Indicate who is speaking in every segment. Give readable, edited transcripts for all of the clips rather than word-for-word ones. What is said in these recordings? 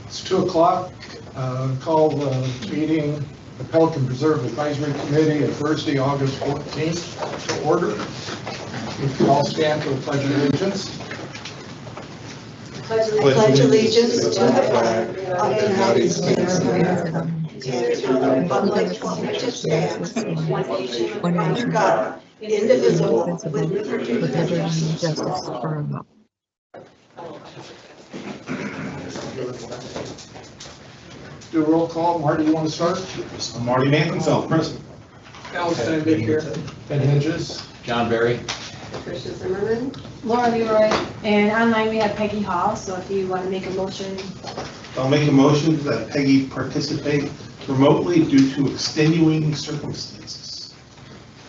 Speaker 1: It's 2 o'clock. Call the meeting, the Pelican Preserve Advisory Committee of Thursday, August 14th to order. We can all stand for the Pledge of Allegiance.
Speaker 2: Pledge allegiance to the flag of the United States of America and to the republic for which it stands, one nation, under God, indivisible, with liberty and justice for all.
Speaker 1: Do a roll call. Marty, you want to start?
Speaker 3: Marty Mankenfeld, President.
Speaker 1: Al Steinbeck here. Ed Hedges.
Speaker 4: John Berry.
Speaker 5: Tricia Zimmerman.
Speaker 6: Laura Leroy, and online we have Peggy Hall, so if you want to make a motion.
Speaker 3: I'll make a motion that Peggy participate remotely due to extenuating circumstances.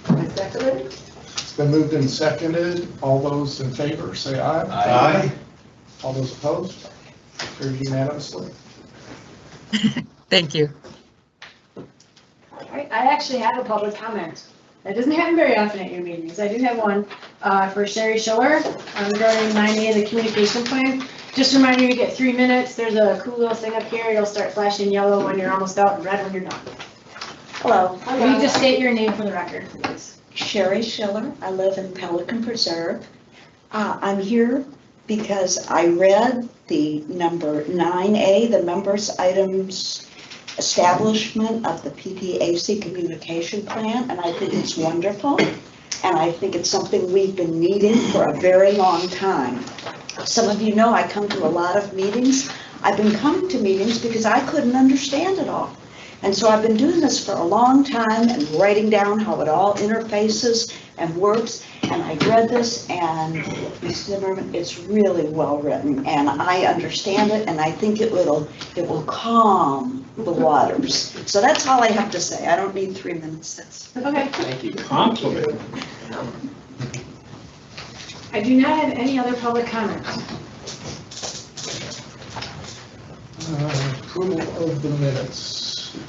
Speaker 5: I second it.
Speaker 1: It's been moved and seconded. All those in favor, say aye.
Speaker 3: Aye.
Speaker 1: All those opposed? Carried unanimously.
Speaker 2: Thank you.
Speaker 6: I actually have a public comment. That doesn't happen very often at your meetings. I do have one for Sherry Schiller regarding 9A, the communication plan. Just a reminder, you get 3 minutes. There's a cool little thing up here. It'll start flashing yellow when you're almost out and red when you're done.
Speaker 7: Hello.
Speaker 6: Will you just state your name for the record, please?
Speaker 7: Sherry Schiller. I live in Pelican Preserve. I'm here because I read the number 9A, the members items establishment of the PPAC communication plan, and I think it's wonderful. And I think it's something we've been needing for a very long time. Some of you know I come to a lot of meetings. I've been coming to meetings because I couldn't understand it all. And so I've been doing this for a long time and writing down how it all interfaces and works. And I read this, and Ms. Zimmerman, it's really well written, and I understand it, and I think it will calm the waters. So that's all I have to say. I don't need 3 minutes. That's
Speaker 6: Okay.
Speaker 4: Thank you.
Speaker 3: Compliment.
Speaker 6: I do not have any other public comments.
Speaker 1: Approval of the minutes.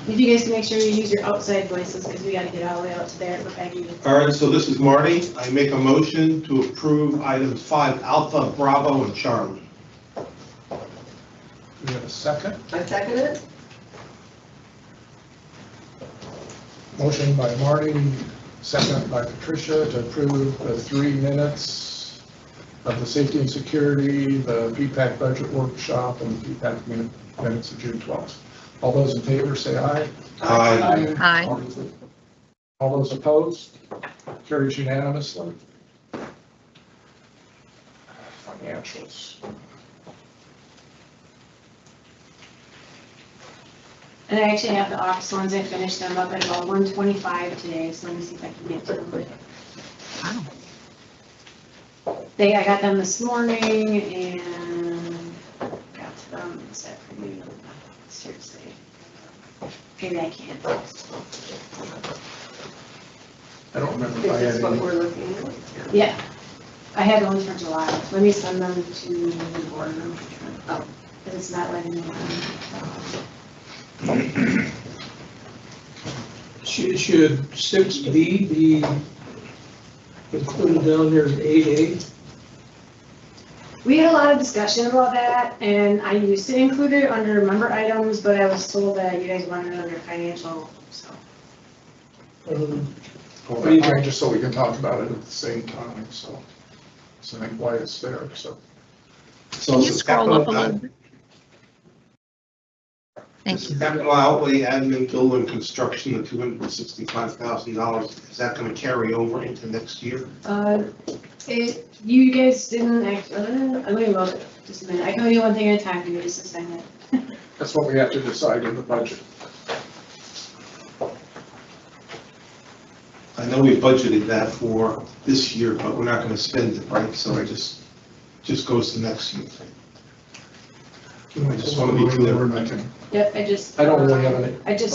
Speaker 6: Need you guys to make sure you use your outside voices because we got to get all the way out to there for Peggy.
Speaker 3: All right, so this is Marty. I make a motion to approve items 5 Alpha, Bravo, and Charlie.
Speaker 1: Do we have a second?
Speaker 5: I second it.
Speaker 1: Motion by Marty, second by Patricia to approve the 3 minutes of the safety and security, the PPAC budget workshop, and the PPAC minutes of June 12th. All those in favor say aye.
Speaker 3: Aye.
Speaker 2: Aye.
Speaker 1: All those opposed? Carries unanimously. Financials.
Speaker 6: And I actually have the office ones. I finished them up at about 1:25 today, so let me see if I can get to them.
Speaker 2: Wow.
Speaker 6: I got them this morning and got to them this afternoon. Seriously. Maybe I can't.
Speaker 1: I don't remember if I
Speaker 5: This
Speaker 1: had
Speaker 5: is what
Speaker 1: any.
Speaker 5: we're looking at.
Speaker 6: Yeah, I had ones for July. Let me send them to the board room. Oh, but it's not letting me.
Speaker 8: Should 6B be included down here in 8A?
Speaker 6: We had a lot of discussion about that, and I used to include it under member items, but I was told that you guys wanted it under financial, so.
Speaker 1: Just so we can talk about it at the same time, so I think why it's there, so.
Speaker 3: So
Speaker 2: Can you
Speaker 3: this is
Speaker 2: scroll up a
Speaker 3: capital,
Speaker 2: little bit? Thank
Speaker 3: this
Speaker 2: you.
Speaker 3: is capital outlay, admin, building, construction of $265,000. Is that going to carry over into next year?
Speaker 6: You guys didn't actually, let me look, just a minute. I can only do one thing at a time, give me just a second.
Speaker 1: That's what we have to decide in the budget.
Speaker 3: I know we budgeted that for this year, but we're not going to spend it, right? So it just goes to next year. I just want to be clear.
Speaker 6: Yep,
Speaker 1: I don't really have a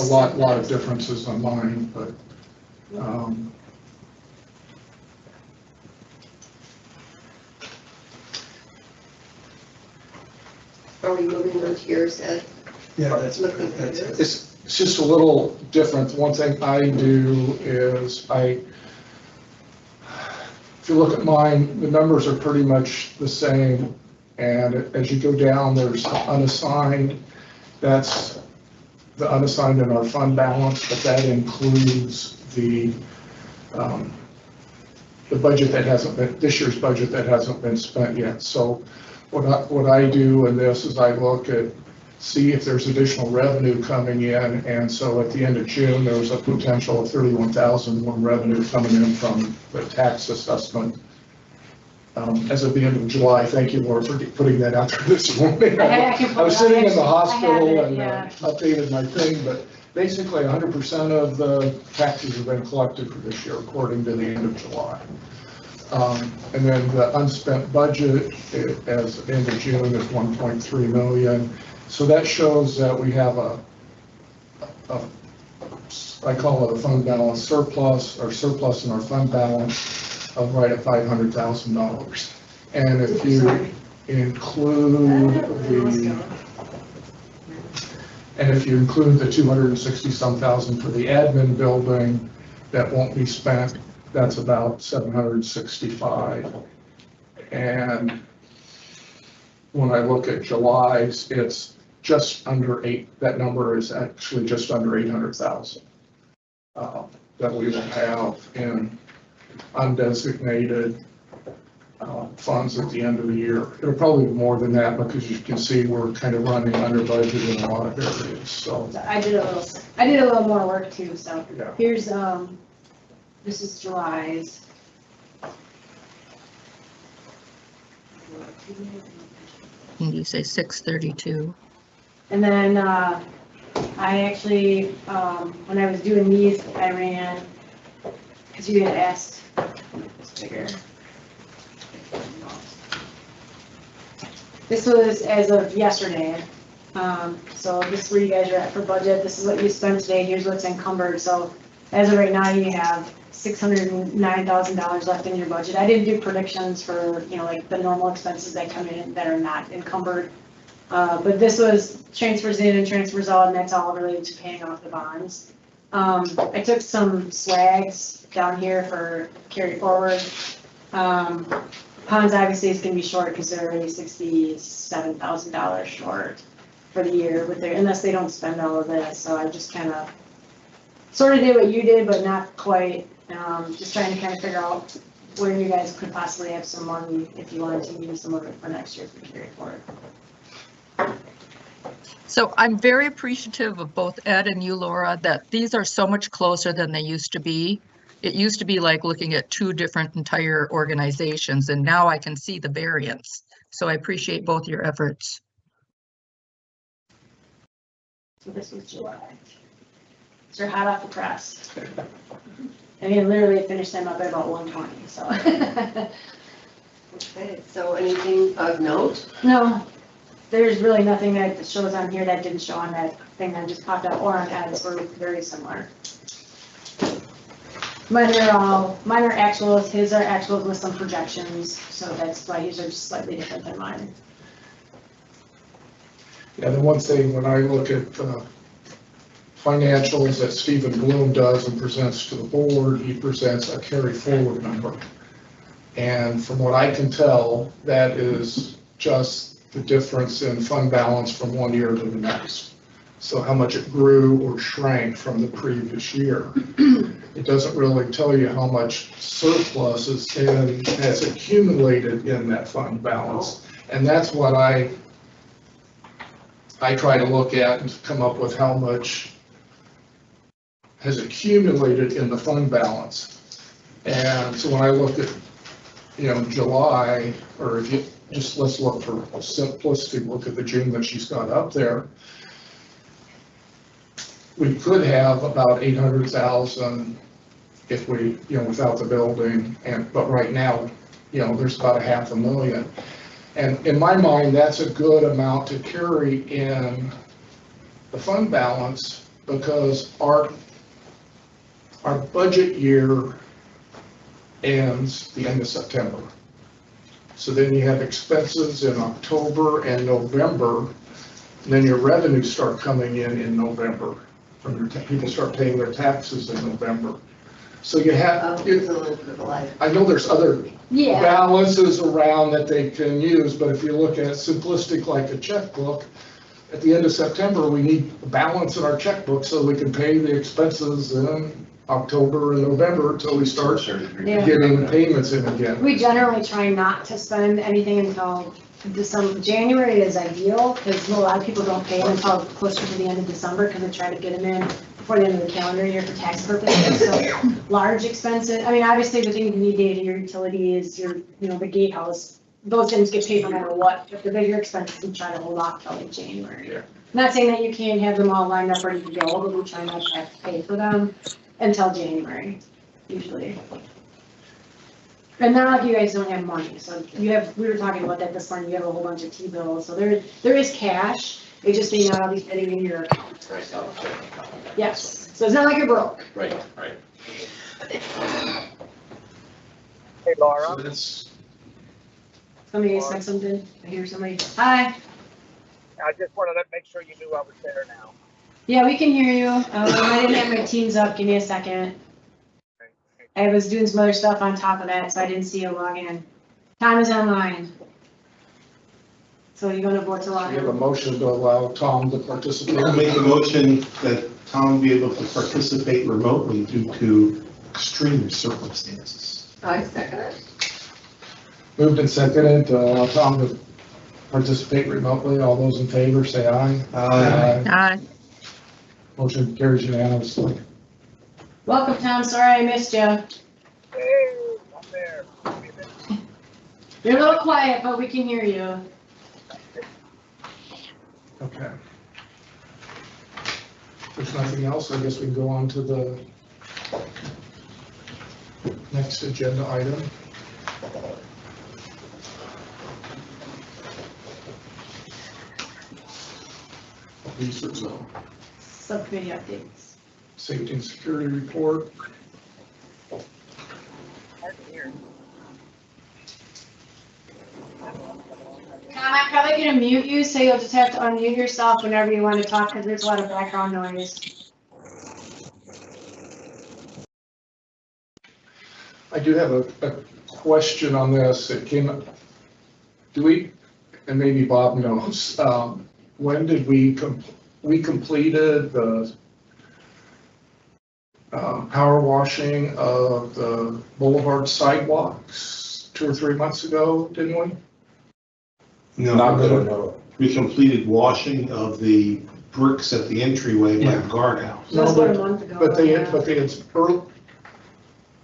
Speaker 1: lot of
Speaker 6: different.
Speaker 1: differences on mine, but,
Speaker 5: Are we moving those years at?
Speaker 1: yeah,
Speaker 5: that's
Speaker 1: it's just a little different. One thing I do is if you look at mine, the numbers are pretty much the same. And as you go down, there's unassigned, That's the unassigned in our fund balance, but that includes the budget that hasn't been, this year's budget that hasn't been spent yet. So what I do in this is I look at, see if there's additional revenue coming in, and so at the end of June, there was a potential of 31,000 more revenue coming in from the tax assessment. As of the end of July, thank you, Laura, for putting that out there this morning. I was sitting in the hospital and updated my thing, but basically 100% of the taxes have been collected for this year, according to the end of July. And then the unspent budget as of the end of June is 1.3 million. So that shows that we have I call it a fund balance surplus, or surplus in our fund balance of right at $500,000. And if you include the 260-some thousand for the admin building that won't be spent, that's about 765. And when I look at July's, it's just under 8, that number is actually just under 800,000 that we will have in undesignated funds at the end of the year. It'll probably be more than that because you can see we're kind of running under budget in a lot of areas. So
Speaker 6: I did a little more work too. So
Speaker 1: yeah.
Speaker 6: here's this is July's.
Speaker 2: And you say 632.
Speaker 6: And then I actually, when I was doing these, I ran, because you had asked, it's bigger. This was as of yesterday. So this is where you guys are at for budget. This is what you spent today. Here's what's encumbered. So as of right now, you have $609,000 left in your budget. I didn't do predictions for, like the normal expenses that come in that are not encumbered. But this was transfers in and transfers out, and that's all related to paying off the bonds. I took some swags down here for carry forward. Ponds obviously is going to be short because they're already $67,000 short for the year with their, unless they don't spend all of this. So I just kind of sort of did what you did, but not quite. Just trying to kind of figure out where you guys could possibly have some money if you wanted to use some of it for next year for carry forward.
Speaker 2: So I'm very appreciative of both Ed and you, Laura, that these are so much closer than they used to be. It used to be like looking at two different entire organizations, and now I can see the variance. So I appreciate both your efforts.
Speaker 6: So this was July. So they're hot off the press. I mean, literally finished them up at about 120, so.
Speaker 5: Okay, so anything of note?
Speaker 6: No, there's really nothing that shows on here that didn't show on that thing that just popped up, or on Ed's were very similar. Mine are actuals, his are actuals with some projections, so that's why his are just slightly different than mine.
Speaker 1: Yeah, the one thing when I look at financials that Stephen Bloom does and presents to the board, he presents a carry forward number. And from what I can tell, that is just the difference in fund balance from one year to the next. So how much it grew or shrank from the previous year. It doesn't really tell you how much surplus has accumulated in that fund balance. And that's what I try to look at and come up with how much has accumulated in the fund balance. And so when I look at, July, or if you just, let's look for simplicity, look at the June that she's got up there. We could have about 800,000 if we, without the building, but right now, there's about $500,000. And in my mind, that's a good amount to carry in the fund balance because our budget year ends the end of September. So then you have expenses in October and November, and then your revenues start coming in November. From your people start paying their taxes in November. So you have, I know there's other balances around that they can use, but if you look at simplistic like a checkbook, at the end of September, we need a balance in our checkbook so we can pay the expenses in October and November until we start
Speaker 6: Yeah.
Speaker 1: getting payments in again.
Speaker 6: We generally try not to spend anything until December. January is ideal because a lot of people don't pay them until closer to the end of December because they try to get them in before the end of the calendar year for tax purposes. So large expenses, I mean, obviously the thing you need data, your utilities, your, the gatehouse, those things get paid no matter what. But the bigger expenses, we try to hold off till like January.
Speaker 1: Yeah.
Speaker 6: Not saying that you can't have them all lined up ready to go, but we try not to have to pay for them until January, usually. And not like you guys don't have money, so we were talking about that this morning, you have a whole bunch of T-bills, so there is cash, it just may not all be sitting in your account, so. Yes, so it's not like you're broke.
Speaker 1: Right.
Speaker 4: Hey, Laura.
Speaker 1: So that's,
Speaker 6: Somebody said something, I hear somebody, hi,
Speaker 4: I just wanted to make sure you knew I was there now.
Speaker 6: yeah, we can hear you, I didn't have my Teams up, give me a second. I was doing some other stuff on top of that, so I didn't see you log in. Tom is online. So you're gonna vote to log
Speaker 1: we have a
Speaker 6: in?
Speaker 1: motion to allow Tom to participate.
Speaker 3: I'll make a motion that Tom be able to participate remotely due to extreme circumstances.
Speaker 5: I second it.
Speaker 1: Moved and seconded to allow Tom to participate remotely. All those in favor, say aye.
Speaker 2: Aye.
Speaker 1: Motion carries unanimously.
Speaker 6: Welcome, Tom, sorry I missed you.
Speaker 4: Hey, I'm there.
Speaker 6: You're a little quiet, but we can hear you.
Speaker 1: Okay. If there's nothing else, I guess we can go on to the next agenda item. Research zone,
Speaker 6: Subcommittee updates.
Speaker 1: safety and security report.
Speaker 4: Hard to hear.
Speaker 6: Tom, I'm probably gonna mute you, so you'll just have to unmute yourself whenever you want to talk, because there's a lot of background noise.
Speaker 1: I do have a question on this. It came, do we, and maybe Bob knows, when did we completed the power washing of the boulevard sidewalks 2 or 3 months ago, didn't we?
Speaker 3: No, we completed washing of the bricks at the entryway by the guardhouse.
Speaker 6: That was about a month ago.
Speaker 1: But they
Speaker 6: yeah.
Speaker 1: had,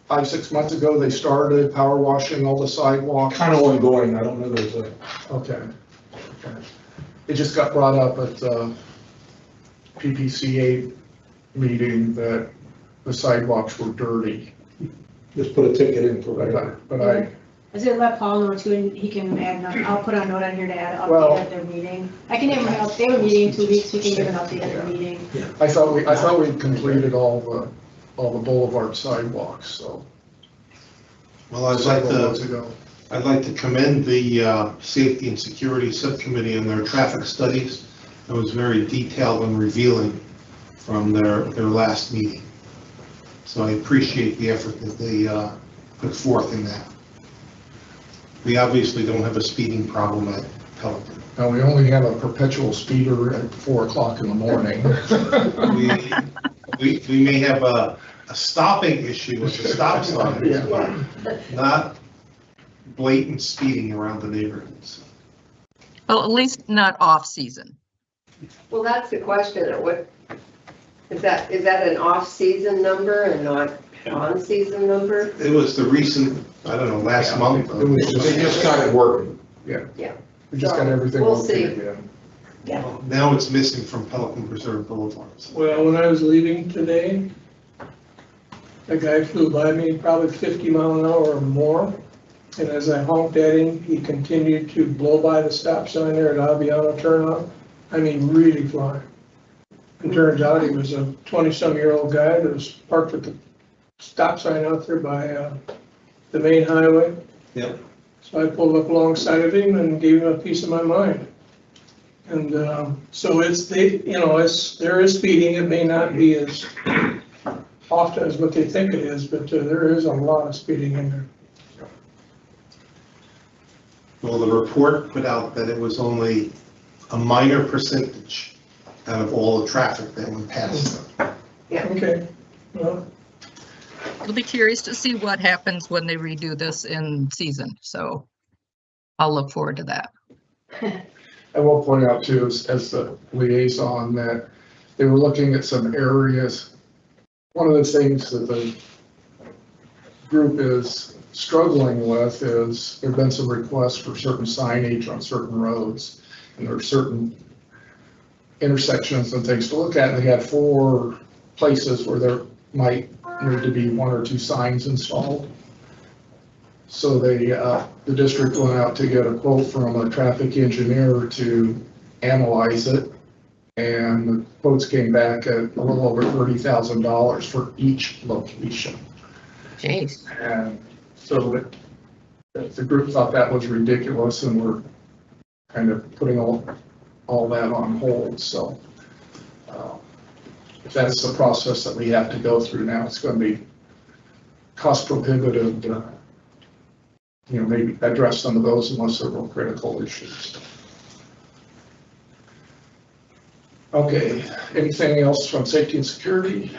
Speaker 1: 5, 6 months ago, they started power washing all the sidewalks.
Speaker 9: Kind of ongoing, I don't know, there's a,
Speaker 1: Okay. It just got brought up at the PPCA meeting that the sidewalks were dirty.
Speaker 9: just put a ticket in for that.
Speaker 1: But I,
Speaker 6: I said let Paul know too, and he can add, I'll put a note on here to add an
Speaker 1: Well-
Speaker 6: update at their meeting. I can have an update, they have a meeting in 2 weeks, we can give an update at the meeting.
Speaker 1: I thought we'd completed all the boulevard sidewalks, so.
Speaker 3: Well, I'd like
Speaker 1: Several months
Speaker 3: to,
Speaker 1: ago.
Speaker 3: I'd like to commend the Safety and Security Subcommittee on their traffic studies. It was very detailed and revealing from their last meeting. So I appreciate the effort that they put forth in that. We obviously don't have a speeding problem at Pelican.
Speaker 1: Now, we only have a perpetual speeder at 4 o'clock in the morning.
Speaker 3: We may have a stopping issue with the stop signs,
Speaker 1: Yeah.
Speaker 3: but not blatant speeding around the neighborhoods.
Speaker 2: Well, at least not off-season.
Speaker 5: Well, that's the question, what, is that an off-season number and not on-season number?
Speaker 3: It was the recent, I don't know, last month.
Speaker 1: It was just-
Speaker 9: They just got it working.
Speaker 1: We just got everything.
Speaker 5: We'll see.
Speaker 1: okay again.
Speaker 3: Now it's missing from Pelican Preserve Boulevard.
Speaker 8: Well, when I was leaving today, a guy flew by me probably 50 mile an hour or more. And as I honked at him, he continued to blow by the stop sign there at Aviano turnout. I mean, really flying. And turns out he was a 20-some-year-old guy that was parked at the stop sign out there by the main highway.
Speaker 3: Yep.
Speaker 8: So I pulled up alongside of him and gave him a piece of my mind. And so there is speeding. It may not be as often as what they think it is, but there is a lot of speeding in there.
Speaker 3: Well, the report put out that it was only a minor percentage out of all the traffic that went past them.
Speaker 8: Okay, well,
Speaker 2: It'll be curious to see what happens when they redo this in season, so I'll look forward to that.
Speaker 1: I will point out too, as the liaison, that they were looking at some areas. One of the things that the group is struggling with is there've been some requests for certain signage on certain roads, and there are certain intersections and things to look at, and they had 4 places where there might need to be 1 or 2 signs installed. So they, the district went out to get a quote from a traffic engineer to analyze it, and the quotes came back at a little over $30,000 for each location.
Speaker 2: Jeez.
Speaker 1: And so the group thought that was ridiculous, and we're kind of putting all that on hold. So if that's the process that we have to go through now, it's going to be cost prohibitive to, maybe address some of those unless they're real critical issues. Okay, anything else from safety and security?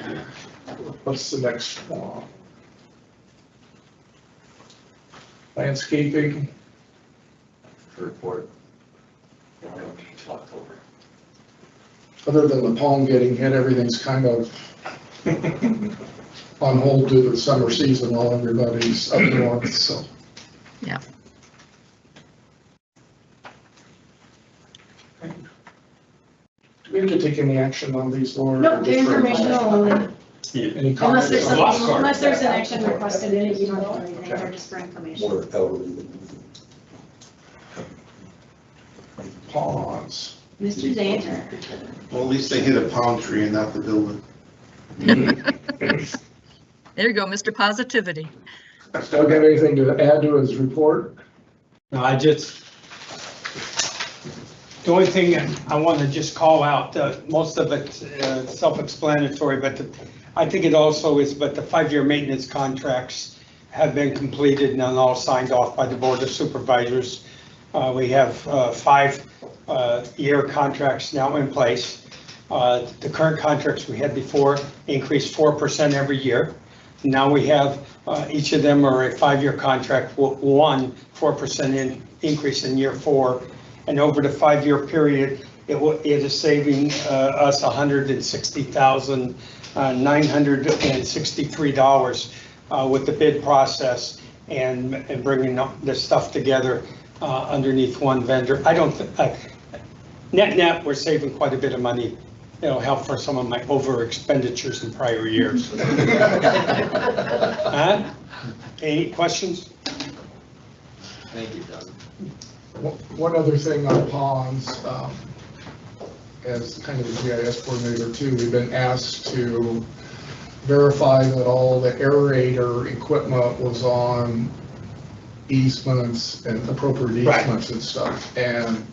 Speaker 1: What's the next one? Landscaping report. Other than the palm getting hit, everything's kind of on hold due to the summer season while everybody's up north, so.
Speaker 2: Yeah.
Speaker 1: Do we have to take any action on these, Laura?
Speaker 6: Nope, the informational only.
Speaker 1: Any
Speaker 6: Unless
Speaker 1: comments?
Speaker 6: there's something, unless there's an action requested in it, you don't do anything,
Speaker 1: Okay.
Speaker 6: or just for information.
Speaker 9: More elderly.
Speaker 1: Pause.
Speaker 6: Mr. Zander.
Speaker 3: Well, at least they hit a palm tree and not the building.
Speaker 2: There you go, Mr. Positivity.
Speaker 1: Doug, have anything to add to his report?
Speaker 10: No, the only thing I want to just call out, most of it's self-explanatory, but I think it also is, but the 5-year maintenance contracts have been completed and all signed off by the Board of Supervisors. We have 5-year contracts now in place. The current contracts we had before increased 4% every year. Now we have, each of them are a 5-year contract, 4% increase in year 4. And over the 5-year period, it is saving us $160,963 with the bid process and bringing the stuff together underneath one vendor. I don't think, net, we're saving quite a bit of money. It'll help for some of my over expenditures in prior years. Any questions?
Speaker 9: Thank you, Doug.
Speaker 1: One other thing on ponds, as kind of a GIS coordinator too, we've been asked to verify that all the aerator equipment was on easements and appropriate easements and stuff. And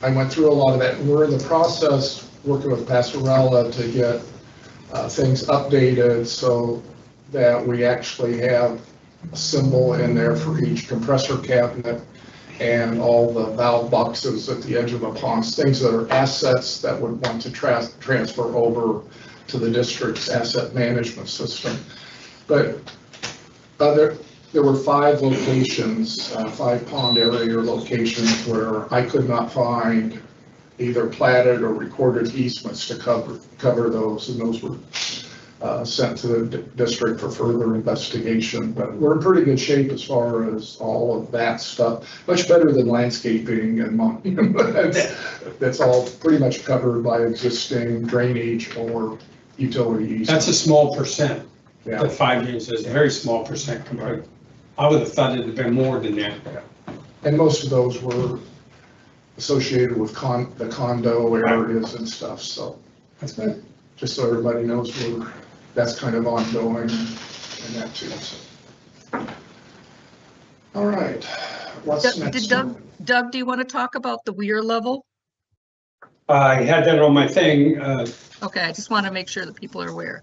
Speaker 1: I went through a lot of that. We're in the process, working with Pastorella to get things updated so that we actually have a symbol in there for each compressor cabinet and all the valve boxes at the edge of the ponds, things that are assets that would want to transfer over to the district's asset management system. But there were 5 locations, 5 pond area locations where I could not find either platted or recorded easements to cover those, and those were sent to the district for further investigation. But we're in pretty good shape as far as all of that stuff, much better than landscaping and that's all pretty much covered by existing drainage or utility easements.
Speaker 10: That's a small percent.
Speaker 1: Yeah.
Speaker 10: The 5 years is a very small percent compared. I would have thought it'd have been more than that.
Speaker 1: And most of those were associated with the condo areas and stuff, so.
Speaker 10: That's good.
Speaker 1: Just so everybody knows that's kind of ongoing and that too, so. All right, what's next?
Speaker 2: Doug, do you want to talk about the weir level?
Speaker 10: I had that on my thing.
Speaker 2: Okay, I just want to make sure that people are aware.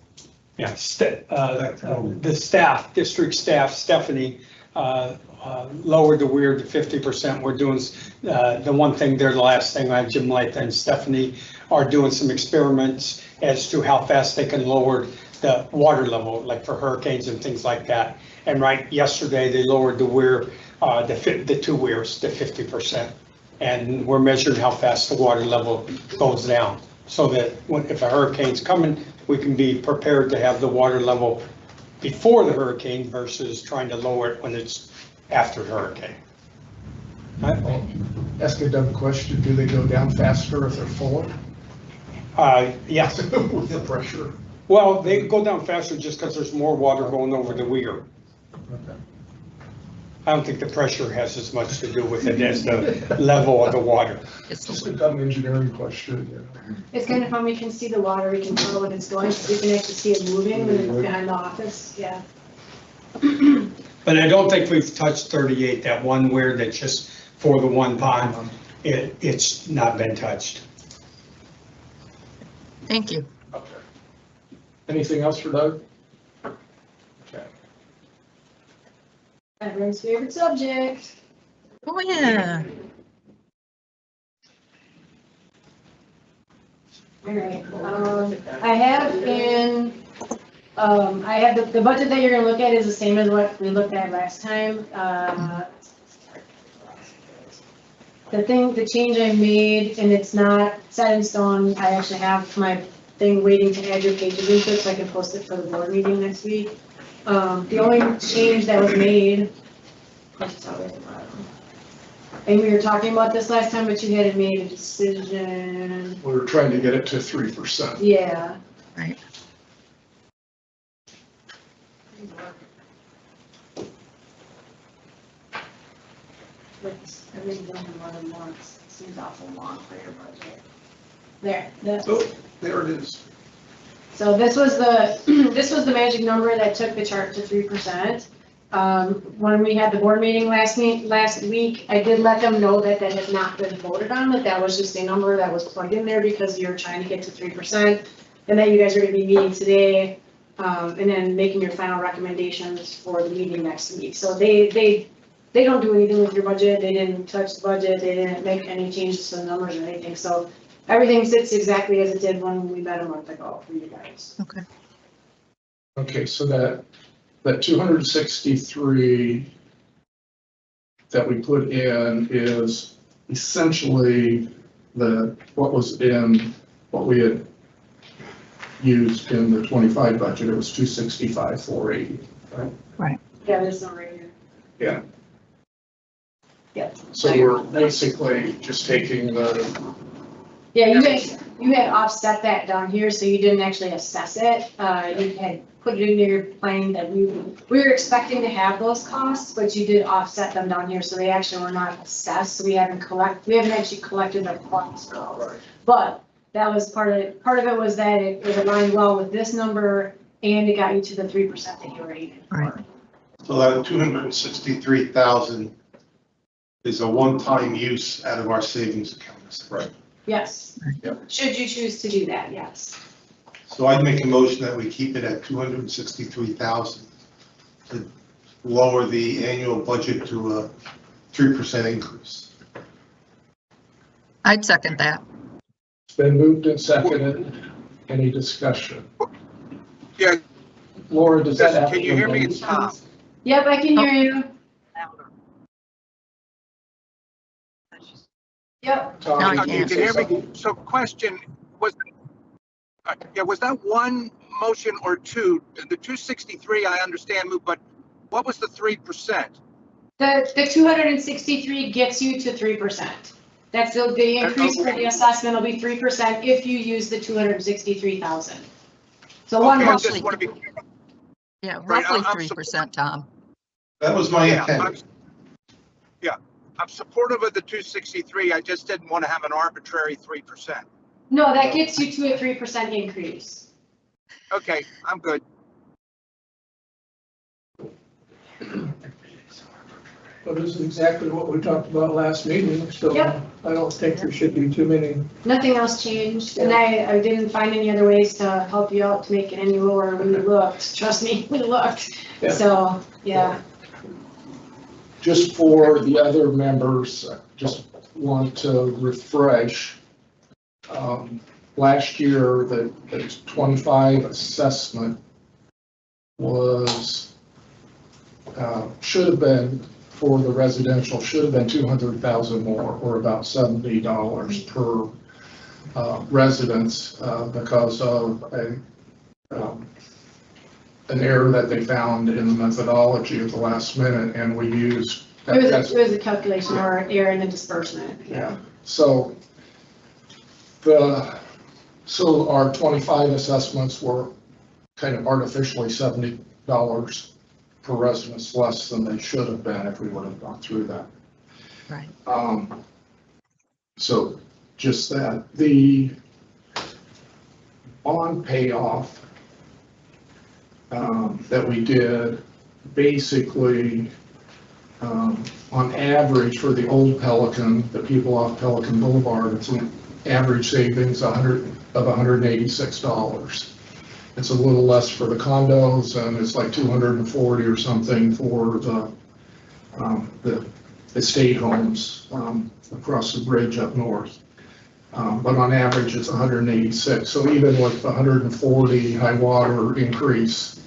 Speaker 10: Yeah, the staff, district staff, Stephanie, lowered the weir to 50%. We're doing the one thing there, the last thing, I have Jim Light and Stephanie are doing some experiments as to how fast they can lower the water level, like for hurricanes and things like that. And yesterday they lowered the weir, the two weirs to 50%. And we're measuring how fast the water level goes down so that if a hurricane's coming, we can be prepared to have the water level before the hurricane versus trying to lower it when it's after the hurricane.
Speaker 1: Ask a dumb question, do they go down faster if they're fuller?
Speaker 10: Yes.
Speaker 1: With the pressure?
Speaker 10: Well, they go down faster just because there's more water going over the weir.
Speaker 1: Okay.
Speaker 10: I don't think the pressure has as much to do with it as the level of the water.
Speaker 1: It's just a dumb engineering question. Yeah.
Speaker 6: It's kind of fun, we can see the water, we can tell when it's going, so we can actually see it moving when it's behind the office, yeah.
Speaker 10: But I don't think we've touched 38, that one weir that's just for the one pond, it's not been touched.
Speaker 2: Thank you.
Speaker 1: Okay. Anything else for Doug? Okay.
Speaker 6: Everyone's favorite subject.
Speaker 2: Oh, yeah.
Speaker 6: All right, I have the budget that you're gonna look at is the same as what we looked at last time. The change I made, and it's not set in stone, I actually have my thing waiting to add your pages into it so I can post it for the board meeting next week. The only change that was made, and we were talking about this last time, but you hadn't made a decision.
Speaker 1: We were trying to get it to 3%.
Speaker 6: Yeah.
Speaker 2: Right.
Speaker 6: Everything's done in more than once. It seems awful long for your budget. There.
Speaker 1: Oh, there it is.
Speaker 6: So this was the magic number that took the chart to 3%. When we had the board meeting last week, I did let them know that that has not been voted on, that was just a number that was plugged in there because you're trying to get to 3%, and that you guys are going to be meeting today, and then making your final recommendations for the meeting next week. So they don't do anything with your budget. They didn't touch the budget. They didn't make any changes to the numbers or anything. So everything sits exactly as it did when we met a month ago for you guys.
Speaker 2: Okay.
Speaker 1: Okay, so that 263 that we put in is essentially what we had used in the 25 budget. It was 265,480, right?
Speaker 2: Right.
Speaker 6: Yeah, there's no right here.
Speaker 1: Yeah.
Speaker 6: Yep.
Speaker 1: So we're basically just taking the,
Speaker 6: Yeah, you had offset that down here, so you didn't actually assess it. You had put it into your plan that we were expecting to have those costs, but you did offset them down here, so they actually were not assessed. So we haven't actually collected the costs for those. But that was part of it was that it aligned well with this number, and it got you to the 3% that you were aiming for.
Speaker 2: Right.
Speaker 3: So that 263,000 is a one-time use out of our savings accounts.
Speaker 1: right.
Speaker 6: Yes.
Speaker 1: Yep.
Speaker 6: Should you choose to do that, yes.
Speaker 3: So I'd make a motion that we keep it at 263,000 to lower the annual budget to a 3% increase.
Speaker 2: I'd second that.
Speaker 1: It's been moved and seconded. Any discussion?
Speaker 4: Yeah.
Speaker 1: Laura, does that happen?
Speaker 4: Can you hear me? It's Tom.
Speaker 6: Yep, I can hear you. Yep.
Speaker 1: Tom,
Speaker 2: No, I
Speaker 4: Okay, you can hear me? So question, was that one motion or two? The 263, I understand, but what was the 3%?
Speaker 6: The 263 gets you to 3%. That's the increase for the assessment will be 3% if you use the 263,000. So one
Speaker 4: Okay, I
Speaker 6: motion.
Speaker 4: just want to be,
Speaker 2: Yeah,
Speaker 4: Right,
Speaker 2: roughly
Speaker 4: I'm
Speaker 2: 3%, Tom.
Speaker 3: That was my
Speaker 4: yeah,
Speaker 3: intent.
Speaker 4: I'm supportive of the 263. I just didn't want to have an arbitrary 3%.
Speaker 6: No, that gets you to a 3% increase.
Speaker 4: Okay, I'm good.
Speaker 8: But this is exactly what we talked about last meeting, so
Speaker 6: Yep.
Speaker 8: I don't think there should be too many.
Speaker 6: Nothing else changed, and I didn't find any other ways to help you out to make it any lower when we looked. Trust me, we looked.
Speaker 8: Yeah.
Speaker 6: So, yeah.
Speaker 1: just for the other members, I just want to refresh. Last year, the 25 assessment was, should have been, for the residential, should have been 200,000 more, or about $70 per residence, because of an error that they found in the methodology at the last minute, and we used.
Speaker 6: It was a calculation or an error in the disbursement.
Speaker 1: Yeah, so our 25 assessments were kind of artificially $70 per residence less than they should have been if we would have gone through that.
Speaker 2: Right.
Speaker 1: So just that. The bond payoff that we did, basically, on average for the old Pelican, the people off Pelican Boulevard, it's an average savings of $186. It's a little less for the condos, and it's like 240 or something for the estate homes across the bridge up north. But on average, it's 186. So even with the 140 high water increase,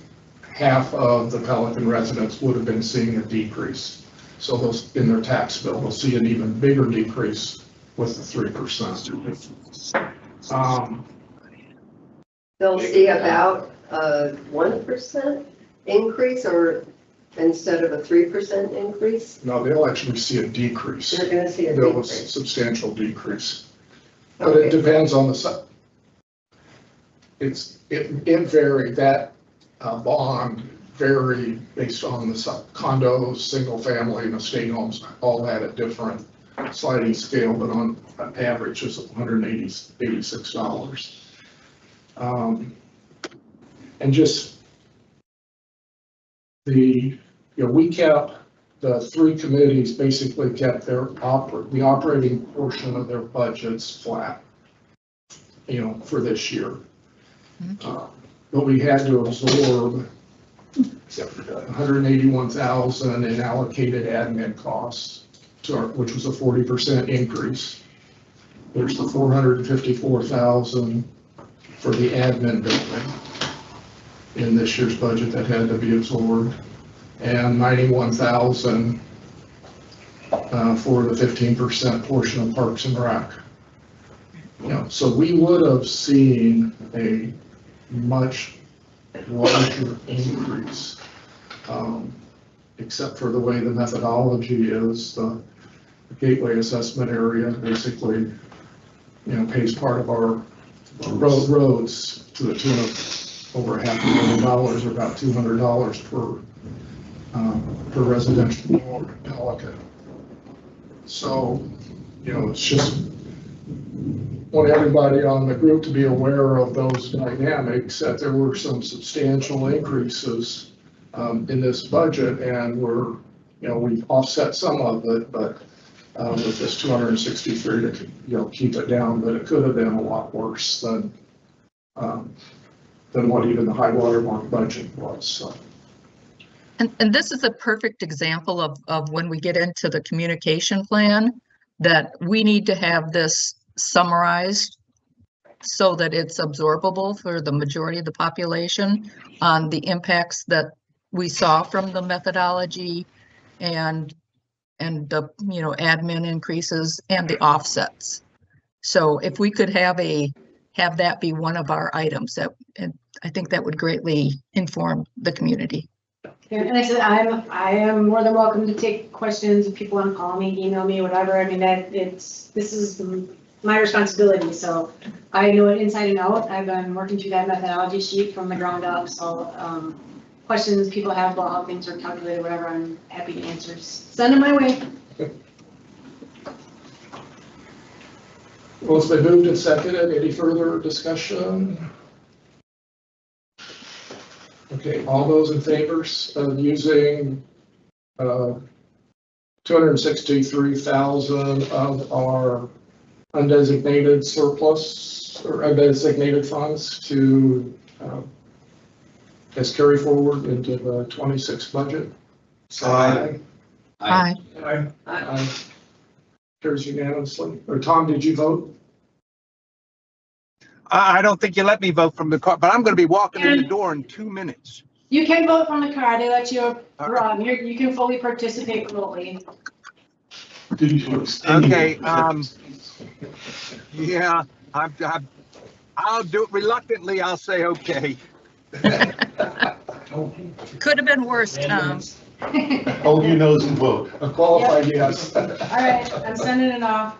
Speaker 1: half of the Pelican residents would have been seeing a decrease. So those, in their tax bill, they'll see an even bigger decrease with the 3%.
Speaker 5: They'll see about a 1% increase, or instead of a 3% increase?
Speaker 1: No, they'll actually see a decrease.
Speaker 5: They're gonna see a
Speaker 1: They'll
Speaker 5: decrease.
Speaker 1: substantial decrease. But
Speaker 5: Okay.
Speaker 1: it depends on the, it varied, that bond varied based on the condos, single family and estate homes, all had a different sliding scale, but on average is $186. And just we kept, the three committees basically kept the operating portion of their budgets flat, for this year. But we had to absorb $181,000 in allocated admin costs, which was a 40% increase. There's the $454,000 for the admin building in this year's budget that had to be absorbed, and $91,000 for the 15% portion of Parks and Rec. So we would have seen a much larger increase, except for the way the methodology is. The gateway assessment area basically, pays part of our roads to the tune of over $500,000, or about $200 per residential node in Pelican. So, it's just want everybody on the group to be aware of those dynamics, that there were some substantial increases in this budget, and we've offset some of it, but with this 263 to keep it down, but it could have been a lot worse than what even the high water mark budget was. So.
Speaker 2: And this is a perfect example of when we get into the communication plan, that we need to have this summarized so that it's absorbable for the majority of the population on the impacts that we saw from the methodology and the admin increases and the offsets. So if we could have that be one of our items, I think that would greatly inform the community.
Speaker 6: And I said, I am more than welcome to take questions if people want to call me, email me, whatever. I mean, this is my responsibility. So I know it inside and out. I've been working through that methodology sheet from the ground up. So questions people have about how things are calculated, whatever, I'm happy to answer. Send them my way.
Speaker 1: Well, it's been moved and seconded. Any further discussion? Okay, all those in favor of using 263,000 of our undesignated surplus or undesignated funds to as carry forward into the 26 budget?
Speaker 3: Aye.
Speaker 2: Aye.
Speaker 1: Aye. Carries unanimously. Or Tom, did you vote?
Speaker 4: I don't think you let me vote from the car, but I'm going to be walking in the door in 2 minutes.
Speaker 6: You can vote from the car, they let you, you can fully participate remotely.
Speaker 1: Did you abstain?
Speaker 4: Okay, yeah, I'll do it reluctantly, I'll say okay.
Speaker 2: Could have been worse, Tom.
Speaker 3: Hold your nose and vote.
Speaker 1: A qualified yes.
Speaker 6: All right, I'm sending it off.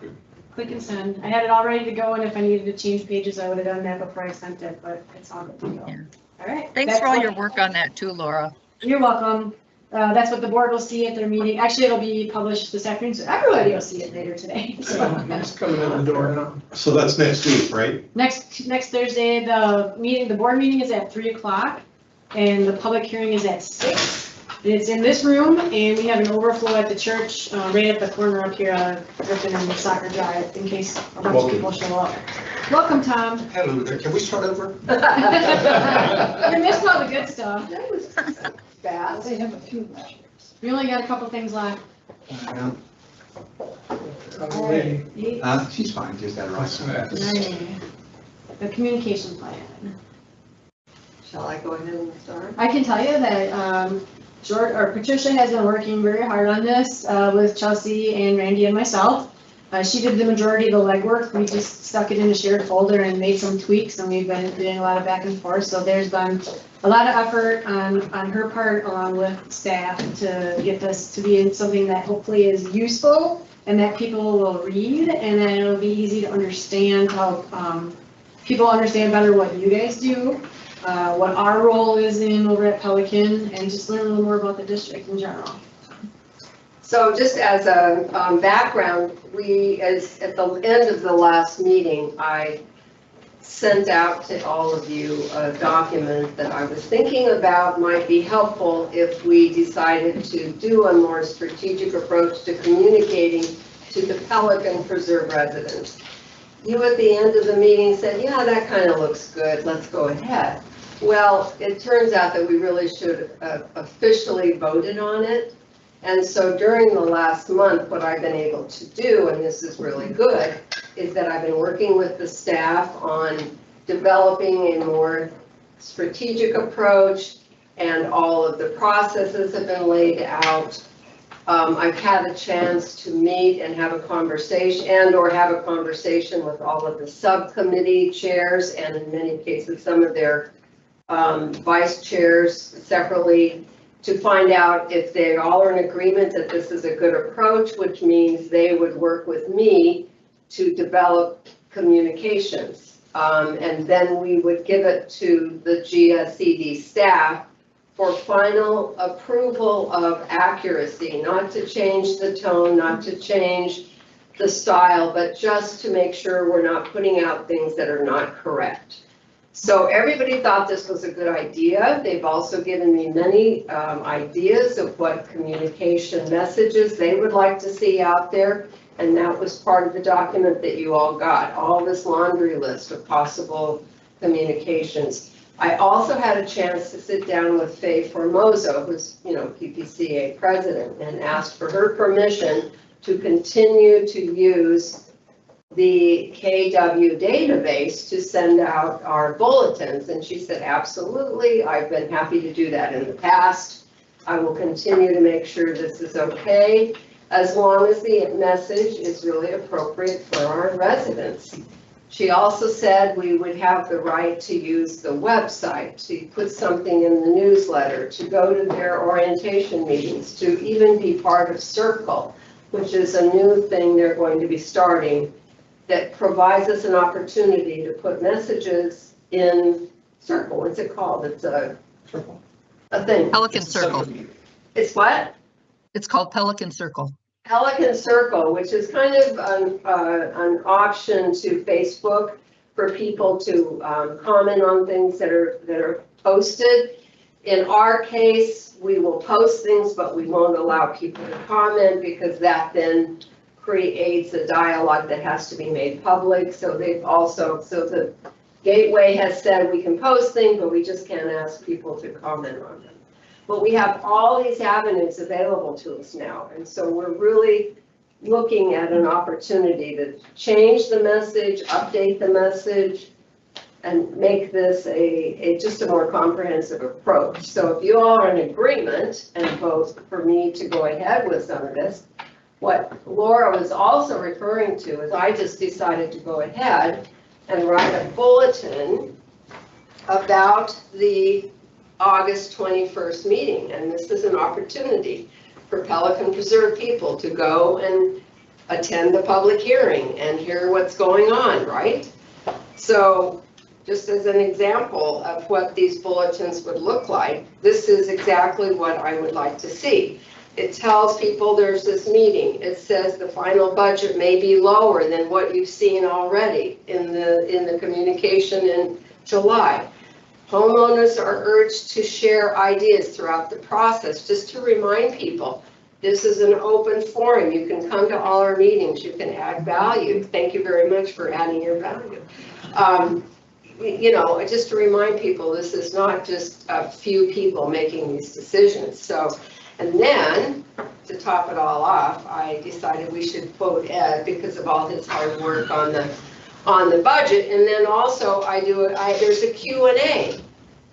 Speaker 6: Click and send. I had it all ready to go, and if I needed to change pages, I would have done that before I sent it, but it's all good to go.
Speaker 2: Yeah.
Speaker 6: All right.
Speaker 2: Thanks
Speaker 6: that's
Speaker 2: for all
Speaker 6: what-
Speaker 2: your work on that too, Laura.
Speaker 6: You're welcome. That's what the board will see at their meeting. Actually, it'll be published this afternoon, so everybody will see it later today. So,
Speaker 1: It's coming in the door now.
Speaker 3: So that's next week, right?
Speaker 6: next Thursday, the board meeting is at 3:00, and the public hearing is at 6:00. It's in this room, and we have an overflow at the church, right at the corner up here, Griffin and Soccer Drive, in case a bunch of people show up. Welcome, Tom.
Speaker 9: Hello there, can we start over?
Speaker 6: You missed all the good stuff.
Speaker 5: That was fast.
Speaker 6: They have a few. We only got a couple things left.
Speaker 1: I'm waiting.
Speaker 9: She's fine, just had her
Speaker 1: What's next?
Speaker 6: 9A, the communication plan.
Speaker 5: Shall I go ahead and start?
Speaker 6: I can tell you that Patricia has been working very hard on this with Chelsea and Randy and myself. She did the majority of the legwork. We just stuck it in a shared folder and made some tweaks, and we've been doing a lot of back and forth. So there's been a lot of effort on her part, along with staff, to get this to be something that hopefully is useful and that people will read, and then it'll be easy to understand how people understand better what you guys do. What our role is in over at Pelican, and just learn a little more about the district in general.
Speaker 5: So just as a background, at the end of the last meeting, I sent out to all of you a document that I was thinking about might be helpful if we decided to do a more strategic approach to communicating to the Pelican Preserve residents. You at the end of the meeting said, yeah, that kind of looks good, let's go ahead. Well, it turns out that we really should have officially voted on it. And so during the last month, what I've been able to do, and this is really good, is that I've been working with the staff on developing a more strategic approach, and all of the processes have been laid out. I've had a chance to meet and have a conversation and/or have a conversation with all of the subcommittee chairs, and in many cases, some of their vice chairs separately, to find out if they all are in agreement that this is a good approach, which means they would work with me to develop communications. And then we would give it to the GSCD staff for final approval of accuracy, not to change the tone, not to change the style, but just to make sure we're not putting out things that are not correct. So everybody thought this was a good idea. They've also given me many ideas of what communication messages they would like to see out there. And that was part of the document that you all got, all this laundry list of possible communications. I also had a chance to sit down with Faye Formoso, who's, PPCA president, and asked for her permission to continue to use the KW database to send out our bulletins. And she said, absolutely, I've been happy to do that in the past. I will continue to make sure this is okay, as long as the message is really appropriate for our residents. She also said we would have the right to use the website, to put something in the newsletter, to go to their orientation meetings, to even be part of Circle, which is a new thing they're going to be starting, that provides us an opportunity to put messages in Circle. What's it called? It's a thing.
Speaker 2: Pelican Circle.
Speaker 5: It's what?
Speaker 2: It's called Pelican Circle.
Speaker 5: Pelican Circle, which is kind of an option to Facebook for people to comment on things that are posted. In our case, we will post things, but we won't allow people to comment, because that then creates a dialogue that has to be made public. So the Gateway has said we can post things, but we just can't ask people to comment on them. But we have all these avenues available to us now. And so we're really looking at an opportunity to change the message, update the message, and make this just a more comprehensive approach. So if you all are in agreement and vote for me to go ahead with some of this, what Laura was also referring to is I just decided to go ahead and write a bulletin about the August 21st meeting. And this is an opportunity for Pelican Preserve people to go and attend the public hearing and hear what's going on, right? So just as an example of what these bulletins would look like, this is exactly what I would like to see. It tells people there's this meeting. It says the final budget may be lower than what you've seen already in the communication in July. Homeowners are urged to share ideas throughout the process, just to remind people, this is an open forum. You can come to all our meetings. You can add value. Thank you very much for adding your value. You know, just to remind people, this is not just a few people making these decisions. So, and then to top it all off, I decided we should quote Ed because of all his hard work on the budget. And then also there's a Q&A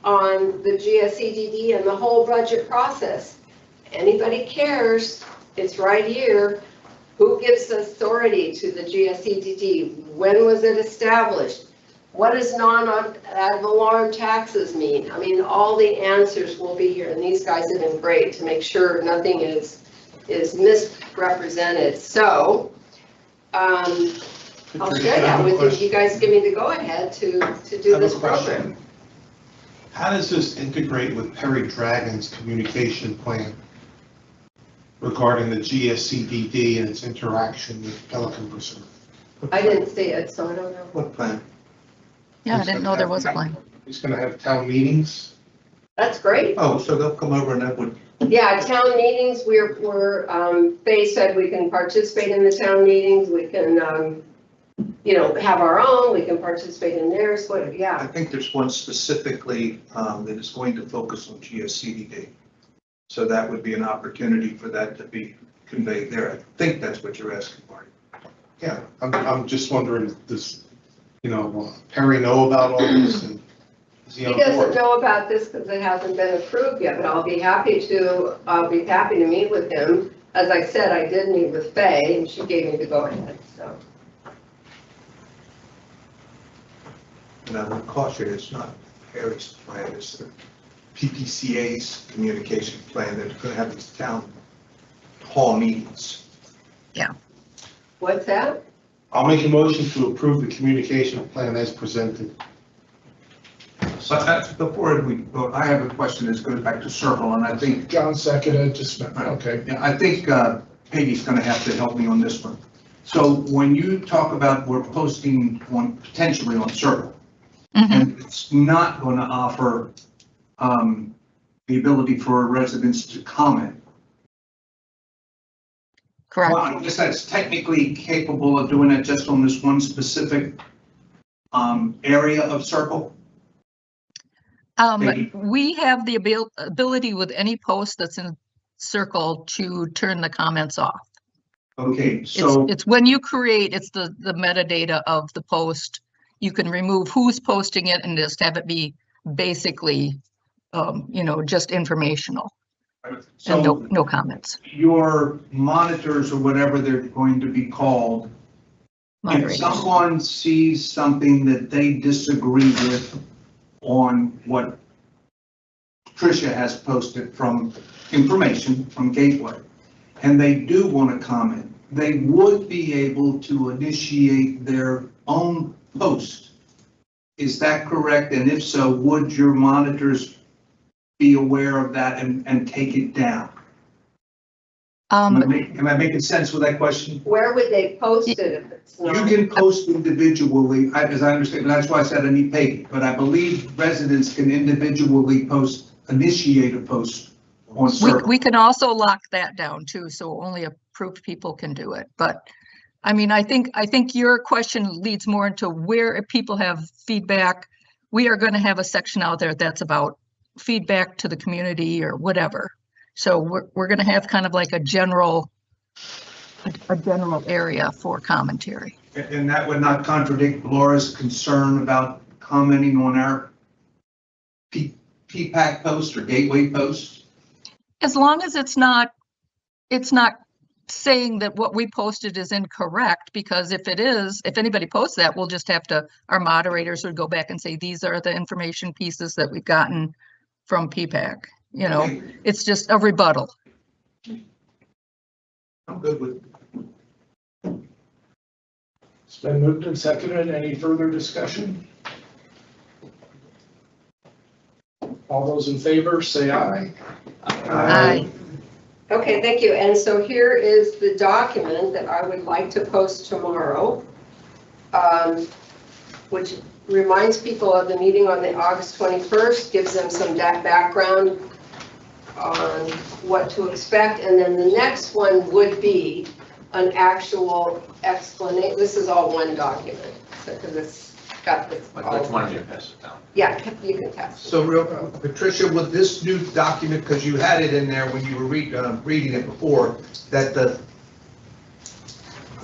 Speaker 5: on the GSEDD and the whole budget process. Anybody cares, it's right here. Who gives authority to the GSEDD? When was it established? What does non-ad valorem taxes mean? I mean, all the answers will be here, and these guys have been great to make sure nothing is misrepresented. So, I'll share that with you. You guys give me the go-ahead to do this program.
Speaker 3: How does this integrate with Perry Dragon's communication plan regarding the GSCDD and its interaction with Pelican Preserve?
Speaker 5: I didn't see it, so I don't know.
Speaker 9: What plan?
Speaker 2: Yeah, I didn't know there was a plan.
Speaker 3: He's going to have town meetings.
Speaker 5: That's great.
Speaker 9: Oh, so they'll come over and that would,
Speaker 5: Yeah, town meetings, Faye said we can participate in the town meetings, we can, you know, have our own, we can participate in theirs,
Speaker 9: I
Speaker 5: yeah.
Speaker 9: think there's one specifically that is going to focus on GSCDD. So that would be an opportunity for that to be conveyed there. I think that's what you're asking, Marty.
Speaker 3: Yeah, I'm just wondering, does, you know, Perry know about all this? And is he on
Speaker 5: He doesn't
Speaker 3: board?
Speaker 5: know about this because it hasn't been approved yet, but I'll be happy to meet with him. As I said, I did meet with Faye and she gave me the go-ahead, so.
Speaker 9: And I would caution, it's not Perry's plan, it's the PPCA's communication plan. They're going to have these town hall meetings.
Speaker 5: What's that?
Speaker 3: I'll make a motion to approve the communication plan as presented.
Speaker 11: But before we vote, I have a question that goes back to Circle, and I think,
Speaker 1: John seconded, just, okay.
Speaker 11: yeah, I think Peggy's going to have to help me on this one. So when you talk about we're posting on, potentially on Circle, and it's not going to offer the ability for residents to comment.
Speaker 2: Correct.
Speaker 11: Well, I guess that's technically capable of doing it just on this one specific area of Circle?
Speaker 2: We have the ability with any post that's in Circle to turn the comments off.
Speaker 11: Okay, so.
Speaker 2: It's when you create, it's the metadata of the post. You can remove who's posting it and just have it be basically, you know, just informational.
Speaker 11: So
Speaker 2: and no comments.
Speaker 11: Your monitors or whatever they're going to be called,
Speaker 2: Moderators.
Speaker 11: if someone sees something that they disagree with on what Tricia has posted from information from Gateway, and they do want to comment, they would be able to initiate their own post. Is that correct? And if so, would your monitors be aware of that and take it down? Am I making sense with that question?
Speaker 5: Where would they post it if it's not?
Speaker 11: You can post individually, as I understand, that's why I said I need Peggy, but I believe residents can individually post, initiate a post on Circle.
Speaker 2: We can also lock that down too, so only approved people can do it. But I mean, I think your question leads more into where if people have feedback. We are going to have a section out there that's about
Speaker 12: feedback to the community or whatever. So we're going to have kind of like a general area for commentary.
Speaker 11: And that would not contradict Laura's concern about commenting on our PPAC post or gateway post?
Speaker 12: As long as it's not saying that what we posted is incorrect, because if it is, if anybody posts that, we'll just have to, our moderators would go back and say, these are the information pieces that we've gotten from PPAC. You know,
Speaker 11: Okay.
Speaker 12: it's just a rebuttal.
Speaker 11: I'm good with
Speaker 1: It's been moved and seconded. Any further discussion? All those in favor, say aye.
Speaker 12: Aye.
Speaker 5: Okay, thank you. And so here is the document that I would like to post tomorrow, which reminds people of the meeting on the August 21st, gives them some background on what to expect. And then the next one would be an actual explanation. This is all one document, because it's got this.
Speaker 13: Which one of you pass it down?
Speaker 5: Yeah, you can test.
Speaker 9: So real, Patricia, with this new document, because you had it in there when you were reading it before, that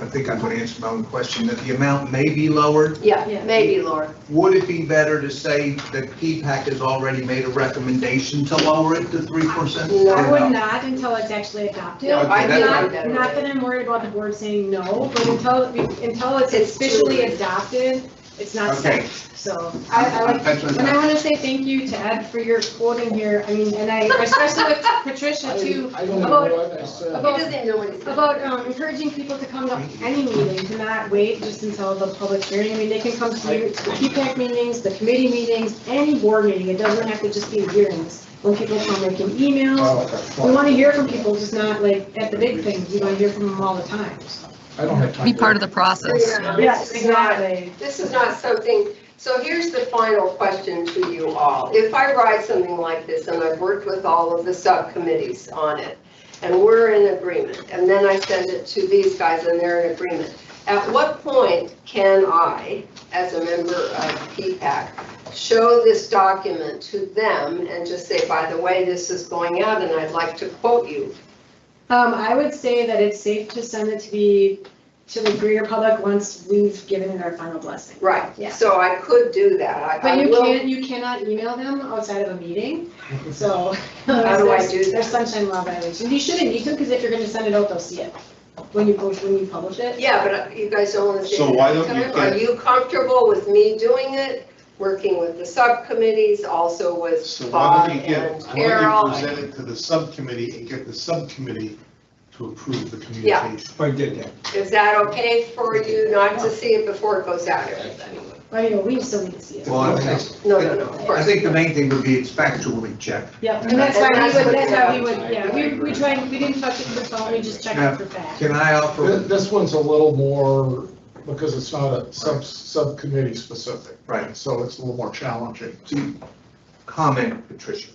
Speaker 9: I think I'm going to answer my own question, that the amount may be lowered.
Speaker 5: Yeah, maybe, Laura.
Speaker 9: Would it be better to say that PPAC has already made a recommendation to lower it to 3%?
Speaker 5: No,
Speaker 6: I would not until it's actually adopted.
Speaker 5: No, I
Speaker 9: Okay,
Speaker 5: think
Speaker 9: that's
Speaker 6: Not that I'm worried about the board saying no, but until it's
Speaker 5: It's
Speaker 6: officially
Speaker 5: too-
Speaker 6: adopted, it's not
Speaker 9: Okay.
Speaker 6: set. So I like, and I want to say thank you to Ed for your quoting here. I mean, and I, especially with Patricia too,
Speaker 1: I don't know
Speaker 6: about,
Speaker 1: what I said.
Speaker 5: He doesn't even know what he said.
Speaker 6: about encouraging people to come to any meeting, to not wait just until the public hearing. I mean, they can come to the PPAC meetings, the committee meetings, any board meeting. It doesn't have to just be hearings. When people come, they can email.
Speaker 1: Oh, okay.
Speaker 6: We want to hear from people, just not like at the big things. We want to hear from them all the time. So.
Speaker 1: I don't have time.
Speaker 12: Be part of the process.
Speaker 6: Yes, exactly.
Speaker 5: This is not something, so here's the final question to you all. If I write something like this, and I've worked with all of the subcommittees on it, and we're in agreement, and then I send it to these guys and they're in agreement, at what point can I, as a member of PPAC, show this document to them and just say, by the way, this is going out and I'd like to quote you?
Speaker 6: I would say that it's safe to send it to the greater public once we've given it our final blessing.
Speaker 5: Right,
Speaker 6: Yeah.
Speaker 5: so I could do that.
Speaker 6: But
Speaker 5: I
Speaker 6: you cannot email them outside of a meeting, so.
Speaker 5: How do I do that?
Speaker 6: There's sunshine law violation. You shouldn't need to, because if you're gonna send it out, they'll see it when you publish it.
Speaker 5: Yeah, but you guys don't want to say
Speaker 3: So
Speaker 5: it
Speaker 3: why
Speaker 5: ahead of
Speaker 3: don't you
Speaker 5: time?
Speaker 3: get-
Speaker 5: Are you comfortable with me doing it, working with the subcommittees, also with
Speaker 3: So why
Speaker 5: Bob
Speaker 3: don't you
Speaker 5: and
Speaker 3: why don't
Speaker 5: Carol?
Speaker 3: you present it to the subcommittee and get the subcommittee to approve the
Speaker 5: Yeah.
Speaker 3: communication?
Speaker 10: I did that.
Speaker 5: Is that okay for you not to see it before it goes out, everybody?
Speaker 6: I mean, we still need to see it.
Speaker 9: Well,
Speaker 5: No, no, of
Speaker 9: I
Speaker 5: course.
Speaker 9: think the main thing would be it's factually checked.
Speaker 6: Yep, and that's why
Speaker 5: And that's what
Speaker 6: that's how we
Speaker 5: you
Speaker 6: would,
Speaker 5: have.
Speaker 6: yeah, we tried, we didn't touch it with the phone, we just checked it for facts.
Speaker 9: Can I offer,
Speaker 1: This one's a little more, because it's not a subcommittee specific.
Speaker 9: Right.
Speaker 1: So it's a little more challenging.
Speaker 9: to comment, Patricia?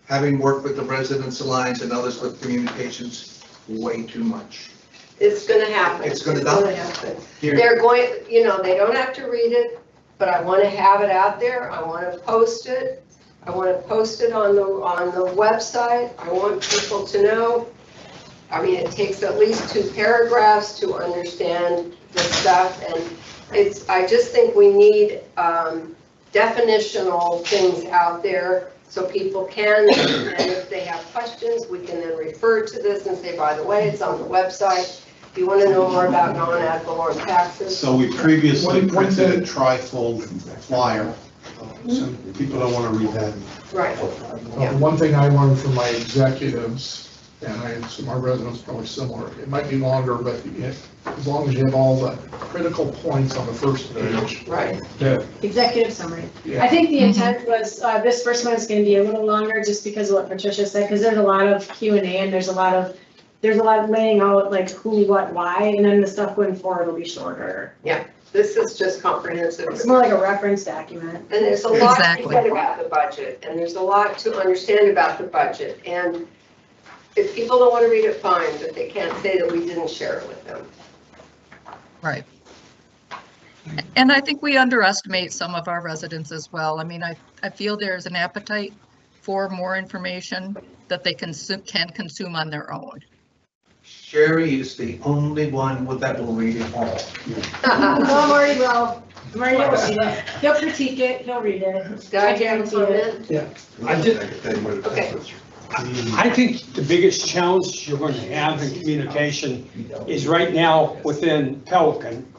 Speaker 9: Having worked with the Residents Alliance and others with communications, way too much.
Speaker 5: It's gonna happen.
Speaker 9: It's gonna happen.
Speaker 5: happen.
Speaker 9: Here,
Speaker 5: They're going, you know, they don't have to read it, but I want to have it out there. I want to post it. I want to post it on the website. I want people to know. I mean, it takes at least 2 paragraphs to understand the stuff, and I just think we need definitional things out there so people can, and if they have questions, we can then refer to this and say, by the way, it's on the website. If you want to know more about non-ad valorem taxes.
Speaker 3: So we previously
Speaker 1: One
Speaker 3: printed a
Speaker 1: thing-
Speaker 3: trifold flyer, so people don't want to read that.
Speaker 5: Right.
Speaker 1: One thing I learned from my executives, and I assume our residents probably similar, it might be longer, but as long as you have all the critical points on the first page.
Speaker 5: Right.
Speaker 1: That,
Speaker 6: Executive summary.
Speaker 1: yeah.
Speaker 6: I think the intent was, this first one is gonna be a little longer just because of what Patricia said, because there's a lot of Q&A and there's a lot of laying out like who, what, why, and then the stuff going forward will be shorter.
Speaker 5: This is just comprehensive.
Speaker 6: It's more like a reference document.
Speaker 5: And there's a lot to
Speaker 12: Exactly.
Speaker 5: get about the budget, and there's a lot to understand about the budget. And if people don't want to read it, fine, but they can't say that we didn't share it with them.
Speaker 12: Right. And I think we underestimate some of our residents as well. I mean, I feel there's an appetite for more information that they can consume on their own.
Speaker 9: Sherry is the only one that will read it all.
Speaker 6: No, Marty will. Marty will read it. He'll critique it, he'll read it.
Speaker 5: Scott, do you have a comment?
Speaker 10: I did,
Speaker 5: Okay.
Speaker 10: I think the biggest challenge you're going to have in communication is right now within Pelican,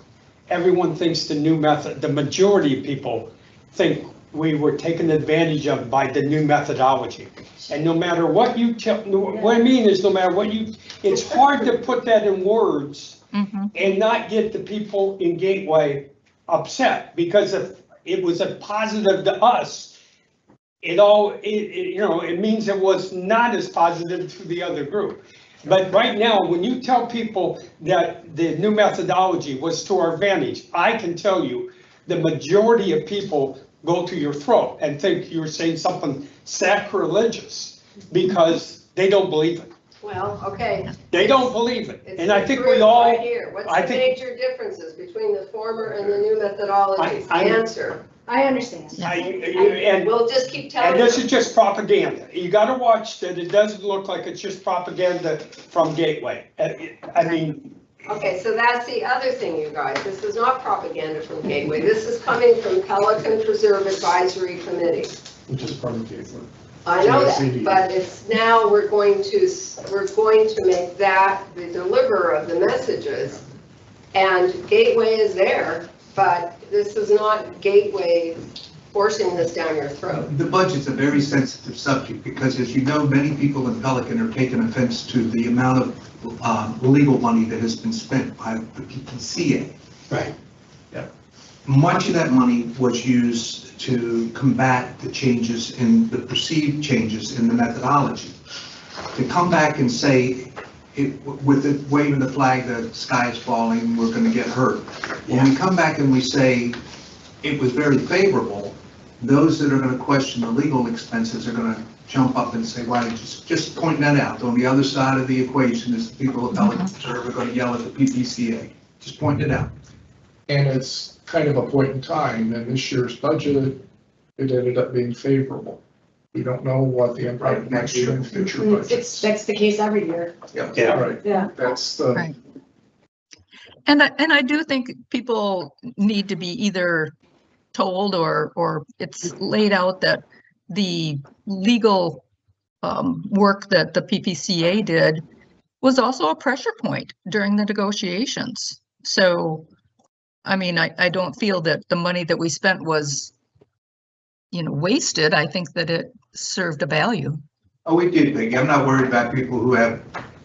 Speaker 10: everyone thinks the new method, the majority of people think we were taken advantage of by the new methodology. And no matter what you tell, what I mean is no matter what you, it's hard to put that in words and not get the people in Gateway upset, because if it was a positive to us, it means it was not as positive to the other group. But right now, when you tell people that the new methodology was to our advantage, I can tell you the majority of people go to your throat and think you're saying something sacrilegious because they don't believe it.
Speaker 5: Well, okay.
Speaker 10: They don't believe it.
Speaker 5: It's
Speaker 10: And I think
Speaker 5: the truth
Speaker 10: we all,
Speaker 5: right here. What's
Speaker 10: I
Speaker 5: the
Speaker 10: think-
Speaker 5: major differences between the former and the new methodologies?
Speaker 10: I-
Speaker 5: Answer.
Speaker 6: I understand.
Speaker 10: and
Speaker 5: We'll just keep telling
Speaker 10: and this
Speaker 5: them.
Speaker 10: is just propaganda. You gotta watch that it doesn't look like it's just propaganda from Gateway. I mean,
Speaker 5: Okay, so that's the other thing, you guys. This is not propaganda from Gateway. This is coming from Pelican Preserve Advisory Committee.
Speaker 1: Which is part of Gateway.
Speaker 5: I know that,
Speaker 1: GSCD.
Speaker 5: but it's now we're going to make that the deliverer of the messages. And Gateway is there, but this is not Gateway forcing this down your throat.
Speaker 11: The budget's a very sensitive subject because, as you know, many people in Pelican are taking offense to the amount of legal money that has been spent by the PPCA.
Speaker 10: right.
Speaker 11: Much of that money was used to combat the changes in the perceived changes in the methodology. To come back and say, with the waving the flag, the sky is falling, we're going to get hurt. When we come back and we say it was very favorable, those that are going to question the legal expenses are going to jump up and say, why, just point that out. On the other side of the equation is the people of Pelican Preserve are going to yell at the PPCA. Just point it out.
Speaker 1: And it's kind of a point in time, and this year's budget, it ended up being favorable. We don't know what the impact next year and future budgets.
Speaker 6: That's the case every year.
Speaker 10: Yeah.
Speaker 1: Right,
Speaker 6: Yeah.
Speaker 1: that's the,
Speaker 12: Right. And I do think people need to be either told or it's laid out that the legal work that the PPCA did was also a pressure point during the negotiations. So, I mean, I don't feel that the money that we spent was, wasted. I think that it served a value.
Speaker 11: Oh, we did, Peggy. I'm not worried about people who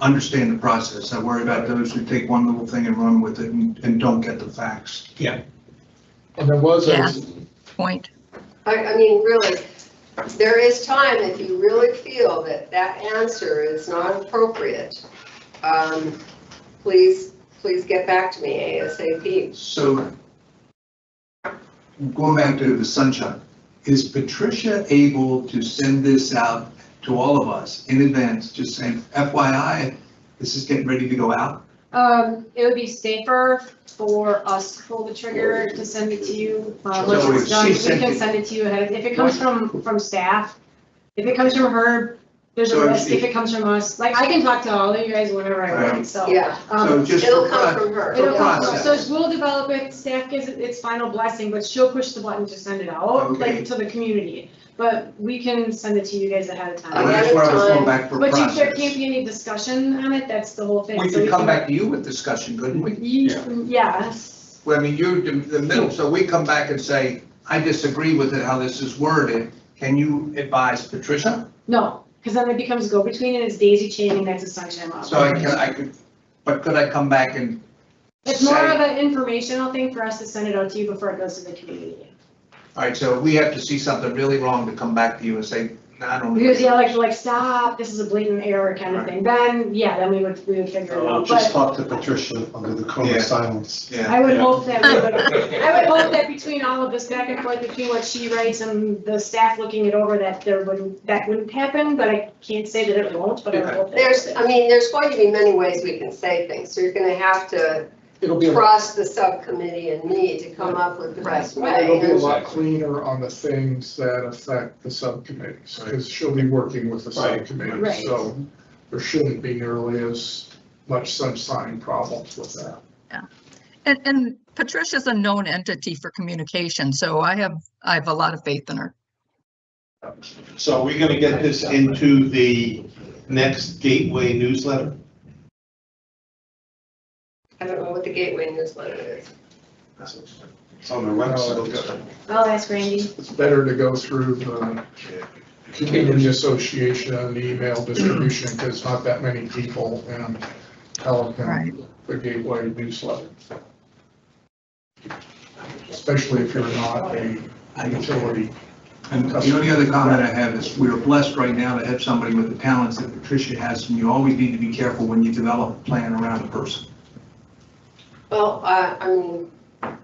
Speaker 11: understand the process. I worry about those who take one little thing and run with it and don't get the facts.
Speaker 10: Yeah.
Speaker 1: and there was
Speaker 12: Yeah.
Speaker 1: a,
Speaker 12: Point.
Speaker 5: I mean, really, there is time if you really feel that answer is not appropriate. Please get back to me ASAP.
Speaker 11: So, going back to the sunshine, is Patricia able to send this out to all of us in advance, just saying, FYI, this is getting ready to go out?
Speaker 6: It would be safer for us to pull the trigger to send it to you. Once
Speaker 11: So
Speaker 6: it's
Speaker 11: if
Speaker 6: done,
Speaker 11: she
Speaker 6: we
Speaker 11: sent
Speaker 6: can
Speaker 11: it-
Speaker 6: send it to you ahead. If it comes from staff, if it comes from her, there's a
Speaker 11: So
Speaker 6: risk. If
Speaker 11: if-
Speaker 6: it comes from us, like I can talk to all of you guys whenever I
Speaker 11: Right.
Speaker 6: want, so.
Speaker 5: Yeah,
Speaker 11: So just
Speaker 5: it'll
Speaker 11: for
Speaker 5: come from her.
Speaker 6: It'll come,
Speaker 11: process.
Speaker 6: so we'll develop it, staff gives it its final blessing, but she'll push the button to send it out,
Speaker 11: Okay.
Speaker 6: like to the community. But we can send it to you guys ahead of
Speaker 11: Well,
Speaker 6: time.
Speaker 11: that's where I was going back for
Speaker 6: But there
Speaker 11: process.
Speaker 6: can't be any discussion on it, that's the whole thing.
Speaker 11: We
Speaker 6: So
Speaker 11: could come back to you with discussion, couldn't we?
Speaker 6: Yeah,
Speaker 11: Well, I mean, you're the middle, so we come back and say, I disagree with it, how this is worded. Can you advise Patricia?
Speaker 6: no, because then it becomes go-between and it's daisy chaining, that's a sunshine law.
Speaker 11: So but could I come back and
Speaker 6: It's more
Speaker 11: say-
Speaker 6: of an informational thing for us to send it out to you before it goes to the community.
Speaker 11: All right, so we have to see something really wrong to come back to you and say, no, I don't.
Speaker 6: Because, yeah, like, stop, this is a blatant error kind of thing, then we would figure it
Speaker 3: I'll
Speaker 6: out,
Speaker 3: just
Speaker 6: but
Speaker 3: talk to Patricia under the code
Speaker 11: Yeah.
Speaker 3: of silence.
Speaker 11: Yeah.
Speaker 6: I would hope that, I would hope that between all of this back and forth, between what she writes and the staff looking it over, that that wouldn't happen, but I can't say that it won't, but I would hope that.
Speaker 5: There's going to be many ways we can say things, so you're gonna have to
Speaker 1: it'll be,
Speaker 5: trust the subcommittee and me to come up with the best
Speaker 1: it'll be a
Speaker 5: way.
Speaker 1: lot cleaner on the things that affect the subcommittees, because she'll be working with the
Speaker 3: Right.
Speaker 1: subcommittee,
Speaker 6: Right.
Speaker 1: so there shouldn't be nearly as much sunshine problems with that.
Speaker 12: And Patricia's a known entity for communication, so I have a lot of faith in her.
Speaker 3: So are we gonna get this into the next Gateway newsletter?
Speaker 5: I don't know what the Gateway newsletter is.
Speaker 3: It's on the website.
Speaker 6: I'll ask Randy.
Speaker 1: It's better to go through the community association and the email distribution, because not that many people in Pelican, the Gateway newsletter. Especially if you're not a utility.
Speaker 11: And the only other comment I have is we're blessed right now to have somebody with the talents that Patricia has, and you always need to be careful when you develop a plan around a person.
Speaker 5: Well, I mean,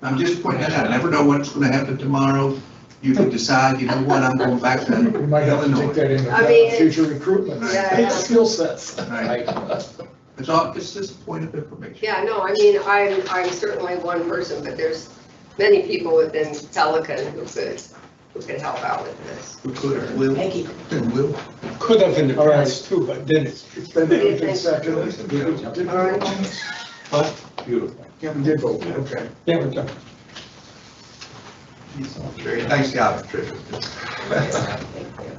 Speaker 11: I'm just pointing that out. I never know what's going to happen tomorrow. You can decide, you know what, I'm going back to
Speaker 1: We might have to take
Speaker 11: Illinois.
Speaker 1: that into
Speaker 5: I mean,
Speaker 1: account, future recruitment,
Speaker 5: Yeah.
Speaker 1: skill sets.
Speaker 11: Right. It's just a point of information.
Speaker 5: yeah, no, I mean, I'm certainly one person, but there's many people within Pelican who could help out with this.
Speaker 11: We could have, will.
Speaker 7: Thank you.
Speaker 11: And will.
Speaker 10: Could have in the
Speaker 1: All right.
Speaker 10: past too, but then it's.
Speaker 1: It's been moved and seconded. Did we vote on this?
Speaker 3: What? Beautiful.
Speaker 1: Yeah, we did vote, okay.
Speaker 10: Yeah, we're done.
Speaker 9: Nice job, Patricia.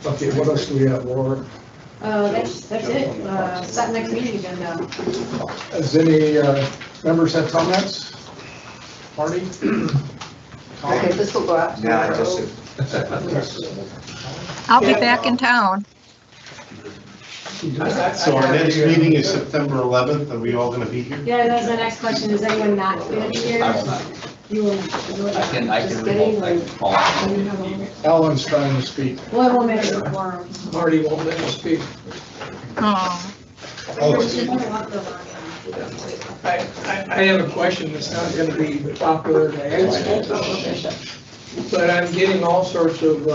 Speaker 1: Okay, what else do we have, Laura?
Speaker 6: That's it. Set next meeting agenda.
Speaker 1: Does any members have comments? Marty?
Speaker 5: Okay, this will go out
Speaker 9: Yeah,
Speaker 5: tomorrow.
Speaker 12: I'll be back in town.
Speaker 3: So our next meeting is September 11th. Are we all gonna be here?
Speaker 6: Yeah, that's my next question. Is anyone not going to be here? You will. Just kidding, like,
Speaker 1: Alan's trying to speak.
Speaker 6: well, it won't make it a quorum.
Speaker 8: Marty won't let me speak.
Speaker 12: Oh,
Speaker 8: I have a question that's not going to be popular to answer, but I'm getting all sorts of,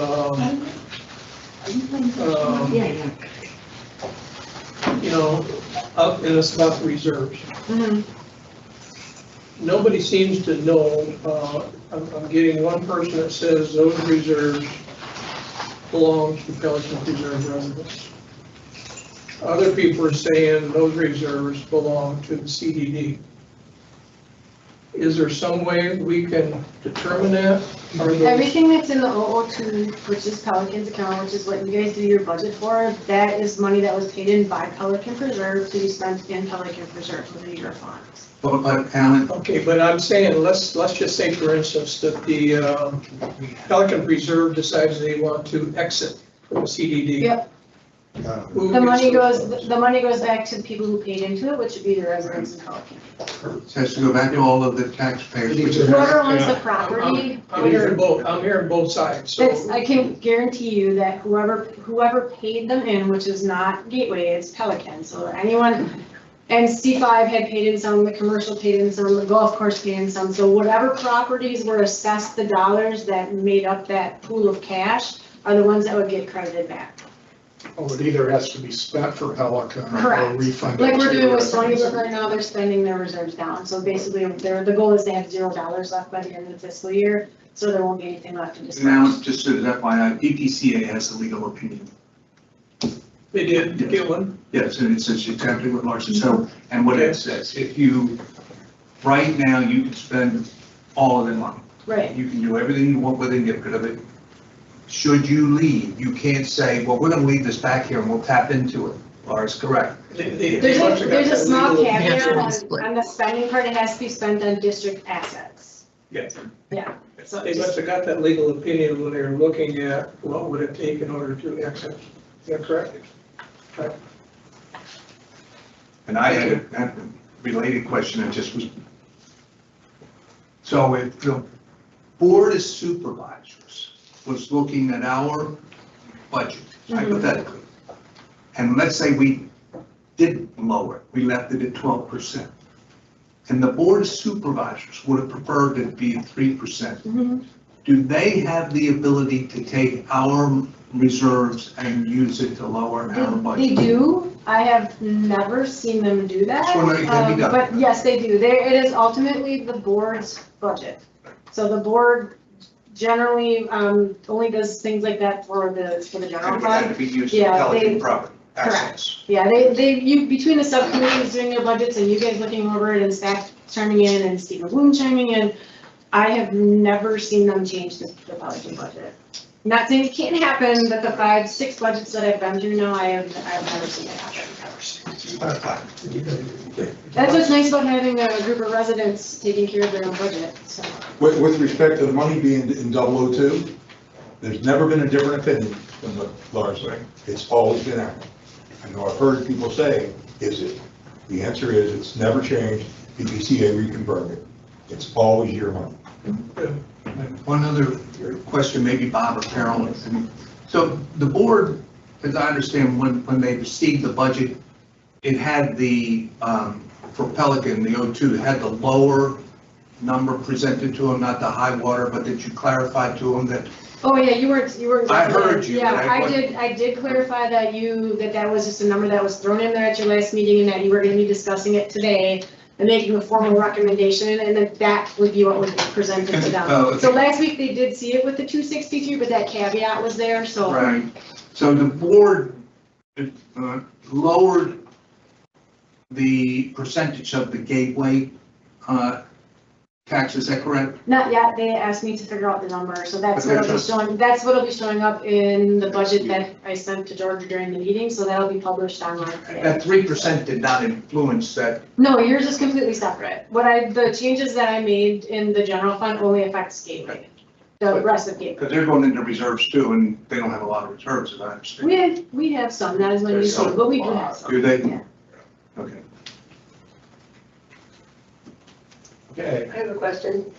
Speaker 8: up in us about the reserves.
Speaker 6: Mhm.
Speaker 8: Nobody seems to know, I'm getting one person that says those reserves belong to Pelican Reserve residents. Other people are saying those reserves belong to the CDD. Is there some way we can determine that? Are those-
Speaker 6: Everything that's in the 002, which is Pelican's account, which is what you guys do your budget for, that is money that was paid in by Pelican Preserve to be spent in Pelican Preserve within your funds.
Speaker 11: But Alan,
Speaker 8: Okay, but I'm saying, let's just say, for instance, that the Pelican Preserve decides they want to exit from the CDD.
Speaker 6: Yep.
Speaker 8: Who
Speaker 6: The money
Speaker 8: gets
Speaker 6: goes back to the people who paid into it, which would be the residents in Pelican.
Speaker 11: it has to go back to all of the taxpayers. which is-
Speaker 6: Whoever owns the property,
Speaker 8: I'm hearing both sides,
Speaker 6: that's,
Speaker 8: so,
Speaker 6: I can guarantee you that whoever paid them in, which is not Gateway, it's Pelican, so anyone, and C5 had paid in some, the commercial paid in some, the golf course paid in some, so whatever properties were assessed the dollars that made up that pool of cash are the ones that would get credited back.
Speaker 1: Oh, it either has to be spent for Pelican or
Speaker 6: Correct.
Speaker 1: refunded.
Speaker 6: Like we're
Speaker 1: to
Speaker 6: doing with
Speaker 1: the
Speaker 6: Stony Brook
Speaker 1: residents.
Speaker 6: right now, they're spending their reserves down, so basically, the goal is to have $0 left by the end of the fiscal year, so there won't be anything left to
Speaker 11: Now,
Speaker 6: disperse.
Speaker 11: just so that FYI, PPCA has a legal opinion.
Speaker 8: they did get one.
Speaker 11: Yes, and it says exactly what Larson, so, and what it says, if you, right now, you can spend all of the money.
Speaker 6: Right,
Speaker 11: You can do everything you want with it and get rid of it. Should you leave, you can't say, well, we're gonna leave this back here and we'll tap into it. Laura's correct.
Speaker 6: there's a small caveat
Speaker 12: Yeah, split.
Speaker 6: on the spending part, it has to be spent on district assets.
Speaker 8: Yes.
Speaker 6: Yeah, so
Speaker 8: They must have got that legal opinion when they were looking at what would it take in order to exit. Is that correct?
Speaker 11: And I had a related question, it just was. So if the Board of Supervisors was looking at our budget, hypothetically, and let's say we didn't lower it, we left it at 12%. And the Board of Supervisors would have preferred it to be 3%.
Speaker 6: Mhm.
Speaker 11: do they have the ability to take our reserves and use it to lower our
Speaker 6: They
Speaker 11: budget?
Speaker 6: do. I have never seen them do that.
Speaker 11: Just wondering if it can be done.
Speaker 6: But yes, they do. There, it is ultimately the board's budget. So the board generally, only does things like that for the general
Speaker 11: And it had to
Speaker 6: fund.
Speaker 11: be used for
Speaker 6: Yeah,
Speaker 11: Pelican
Speaker 6: they-
Speaker 11: property assets.
Speaker 6: Yeah, you, between the subcommittees doing their budgets and you guys looking over it and staff chiming in and Steve McBloom chiming in, I have never seen them change the Pelican budget. Not saying it can't happen, but the 5, 6 budgets that I've been through now, I've never seen it happen. That's what's nice about having a group of residents taking care of their own budget, so.
Speaker 13: With respect to the money being in 002, there's never been a different opinion than what Laura's saying. It's always been accurate. I know I've heard people say, is it? The answer is, it's never changed. The BCA reconfirmed it. It's always your money.
Speaker 11: One other question, maybe Bob or Carolyn. So the board, as I understand, when they received the budget, it had the, for Pelican, the O2, it had the lower number presented to them, not the high water, but that you clarified to them that,
Speaker 6: Oh, yeah, you weren't.
Speaker 11: I heard you,
Speaker 6: Yeah,
Speaker 11: but I
Speaker 6: I did clarify that that was just a number that was thrown in there at your last meeting and that you were gonna be discussing it today and making a formal recommendation, and that would be what would be presented to them.
Speaker 11: Oh, okay.
Speaker 6: So last week they did see it with the 263, but that caveat was there, so.
Speaker 11: right. So the board lowered the percentage of the gateway tax, is that correct?
Speaker 6: Not yet, they asked me to figure out the number, so that's
Speaker 11: Okay,
Speaker 6: what'll be
Speaker 11: so-
Speaker 6: showing, that's what'll be showing up in the budget that I sent to Georgia during the meeting, so that'll be published online today.
Speaker 11: That 3% did not influence that.
Speaker 6: No, yours is completely separate. The changes that I made in the general fund only affects Gateway, the rest of Gateway.
Speaker 11: Because they're going into reserves too, and they don't have a lot of reserves, as I understand.
Speaker 6: We have some, not as many as
Speaker 11: There's
Speaker 6: you,
Speaker 11: some.
Speaker 6: but we do have some.
Speaker 11: Do they?
Speaker 6: Yeah.
Speaker 11: Okay.
Speaker 1: Okay,
Speaker 5: I have a question.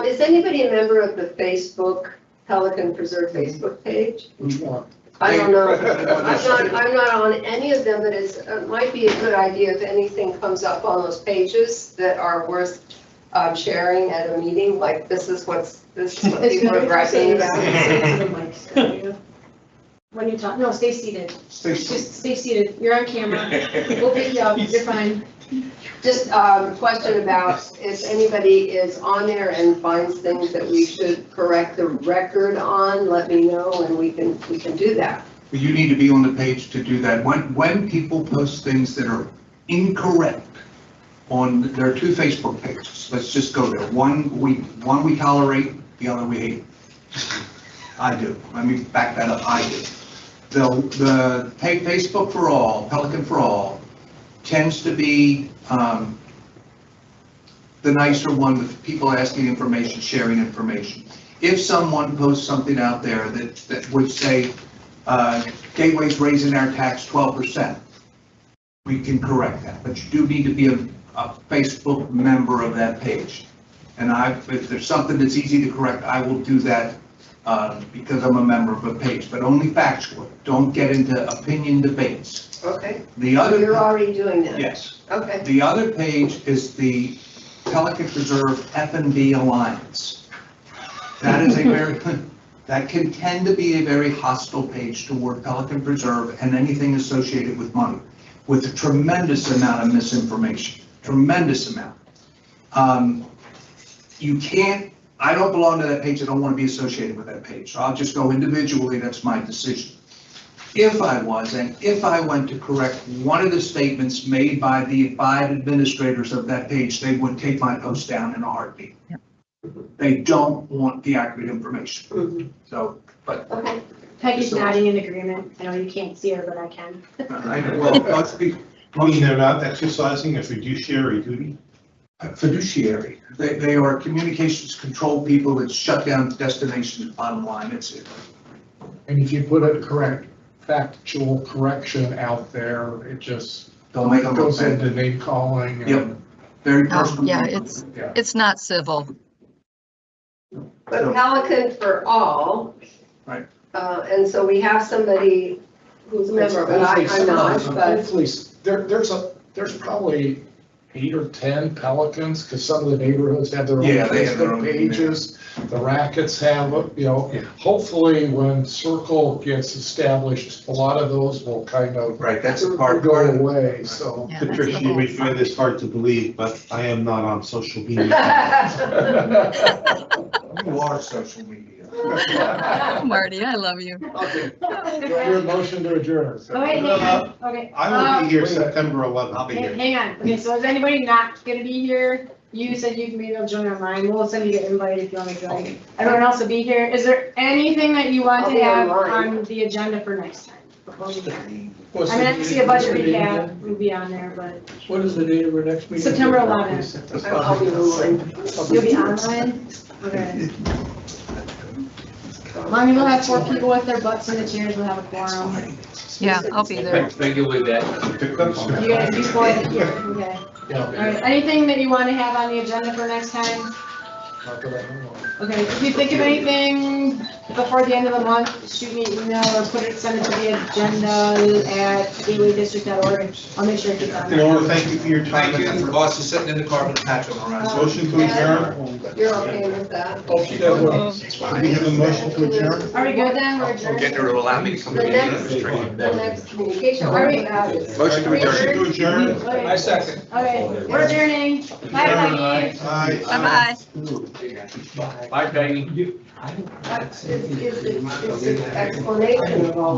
Speaker 5: Is anybody a member of the Pelican Preserve Facebook page?
Speaker 1: who's not?
Speaker 5: I don't know. I'm not on any of them, but it might be a good idea if anything comes up on those pages that are worth sharing at a meeting, like this is what
Speaker 6: It's
Speaker 5: people are
Speaker 6: very
Speaker 5: writing about.
Speaker 6: When you talk, no, stay seated.
Speaker 11: Stacy.
Speaker 6: Just stay seated. You're on camera. We'll pick you up. You're fine.
Speaker 5: Just question about if anybody is on there and finds things that we should correct the record on, let me know and we can do that.
Speaker 11: But you need to be on the page to do that. When people post things that are incorrect there are 2 Facebook pages. Let's just go there. One we tolerate, the other we hate. I do. Let me back that up. I do. The Facebook for all, Pelican for all, tends to be the nicer one with people asking information, sharing information. If someone posts something out there that would say, Gateway's raising our tax 12%, we can correct that. But you do need to be a Facebook member of that page. And if there's something that's easy to correct, I will do that because I'm a member of a page, but only factual. Don't get into opinion debates.
Speaker 5: Okay,
Speaker 11: The
Speaker 5: so
Speaker 11: other.
Speaker 5: you're already doing that?
Speaker 11: Yes.
Speaker 5: Okay,
Speaker 11: The other page is the Pelican Preserve F&B Alliance. That is that can tend to be a very hostile page toward Pelican Preserve and anything associated with money, with a tremendous amount of misinformation, tremendous amount. I don't belong to that page, I don't want to be associated with that page, so I'll just go individually, that's my decision. If I was, and if I went to correct one of the statements made by the 5 administrators of that page, they would take my post down in a heartbeat.
Speaker 12: Yep.
Speaker 11: They don't want the accurate information.
Speaker 5: Mhm.
Speaker 11: So, but,
Speaker 5: okay.
Speaker 6: Peggy's nodding in agreement. I know you can't see her, but I can.
Speaker 11: let's be
Speaker 3: Meaning they're not exercising a fiduciary duty?
Speaker 11: fiduciary. They are communications control people that shut down destinations, bottom line, it's it.
Speaker 1: And if you put a factual correction out there, it just
Speaker 11: Don't make them
Speaker 1: goes
Speaker 11: look
Speaker 1: into
Speaker 11: bad.
Speaker 1: name calling. and-
Speaker 11: Yep. Very personal.
Speaker 12: Yeah,
Speaker 1: Yeah.
Speaker 12: it's not civil.
Speaker 5: But Pelican for all.
Speaker 11: Right.
Speaker 5: And so we have somebody who's a member, but I'm not, but
Speaker 1: Hopefully, there's probably 8 or 10 Pelicans, because some of the neighborhoods have their own
Speaker 9: Yeah, they have their
Speaker 1: Facebook
Speaker 9: own
Speaker 1: pages. The rackets have, hopefully when Circle gets established, a lot of those will kind of
Speaker 9: Right, that's a part
Speaker 1: go
Speaker 9: of it.
Speaker 1: away, so.
Speaker 12: Yeah, that's the
Speaker 3: Patricia, you may
Speaker 12: whole-
Speaker 3: find this hard to believe, but I am not on social media.
Speaker 9: You are social media.
Speaker 12: Marty, I love you.
Speaker 1: Okay, do I hear a motion to adjourn?
Speaker 6: Oh, wait, hang on, okay.
Speaker 3: I will be here September 11th.
Speaker 9: I'll be
Speaker 6: Hang
Speaker 9: here.
Speaker 6: hang on, okay, so is anybody not gonna be here? You said you can maybe join online, we'll send you the invite if you wanna join. Everyone else will be here, is there anything that you want
Speaker 5: I'll
Speaker 6: to
Speaker 5: be
Speaker 6: have
Speaker 5: online.
Speaker 6: on the agenda for next time? before we adjourn?
Speaker 8: What's
Speaker 6: I mean, I
Speaker 8: the
Speaker 6: can
Speaker 8: date-
Speaker 6: see a budget
Speaker 8: what's the date
Speaker 6: recap,
Speaker 8: again?
Speaker 6: will be on there, but
Speaker 8: What is the date of our next meeting?
Speaker 6: September 11th.
Speaker 5: I'll be online.
Speaker 6: You'll be online? Okay. As long as we'll have 4 people with their butts in the chairs, we'll have a quorum.
Speaker 12: Yeah, I'll be there.
Speaker 6: You guys, you 4 here, okay.
Speaker 1: Yeah,
Speaker 6: All right, anything that you want to have on the agenda for next time?
Speaker 1: not that I know of.
Speaker 6: Okay, if you think of anything before the end of the month, shoot me an email or send it to the agenda at gatewaydistrict.org. I'll make sure it gets on
Speaker 3: I
Speaker 6: there.
Speaker 3: want to thank you for your time.
Speaker 9: Thank you, boss is sitting in the car with a patch on her eyes.
Speaker 3: Motion to adjourn.
Speaker 5: You're okay with that?
Speaker 8: Oh, she does well.
Speaker 3: Do we have a motion to adjourn?
Speaker 6: Are we good then? We're adjourned?
Speaker 9: Getting her to allow me to come
Speaker 5: The
Speaker 9: in.
Speaker 5: next communication.
Speaker 6: Are we-
Speaker 9: Motion to adjourn.
Speaker 3: Motion to adjourn.
Speaker 6: Okay.
Speaker 8: I second.
Speaker 6: Okay, we're adjourning. Bye, Peggy.
Speaker 3: Aye.
Speaker 12: Bye-bye.
Speaker 8: Bye, Peggy.
Speaker 5: It's an explanation of all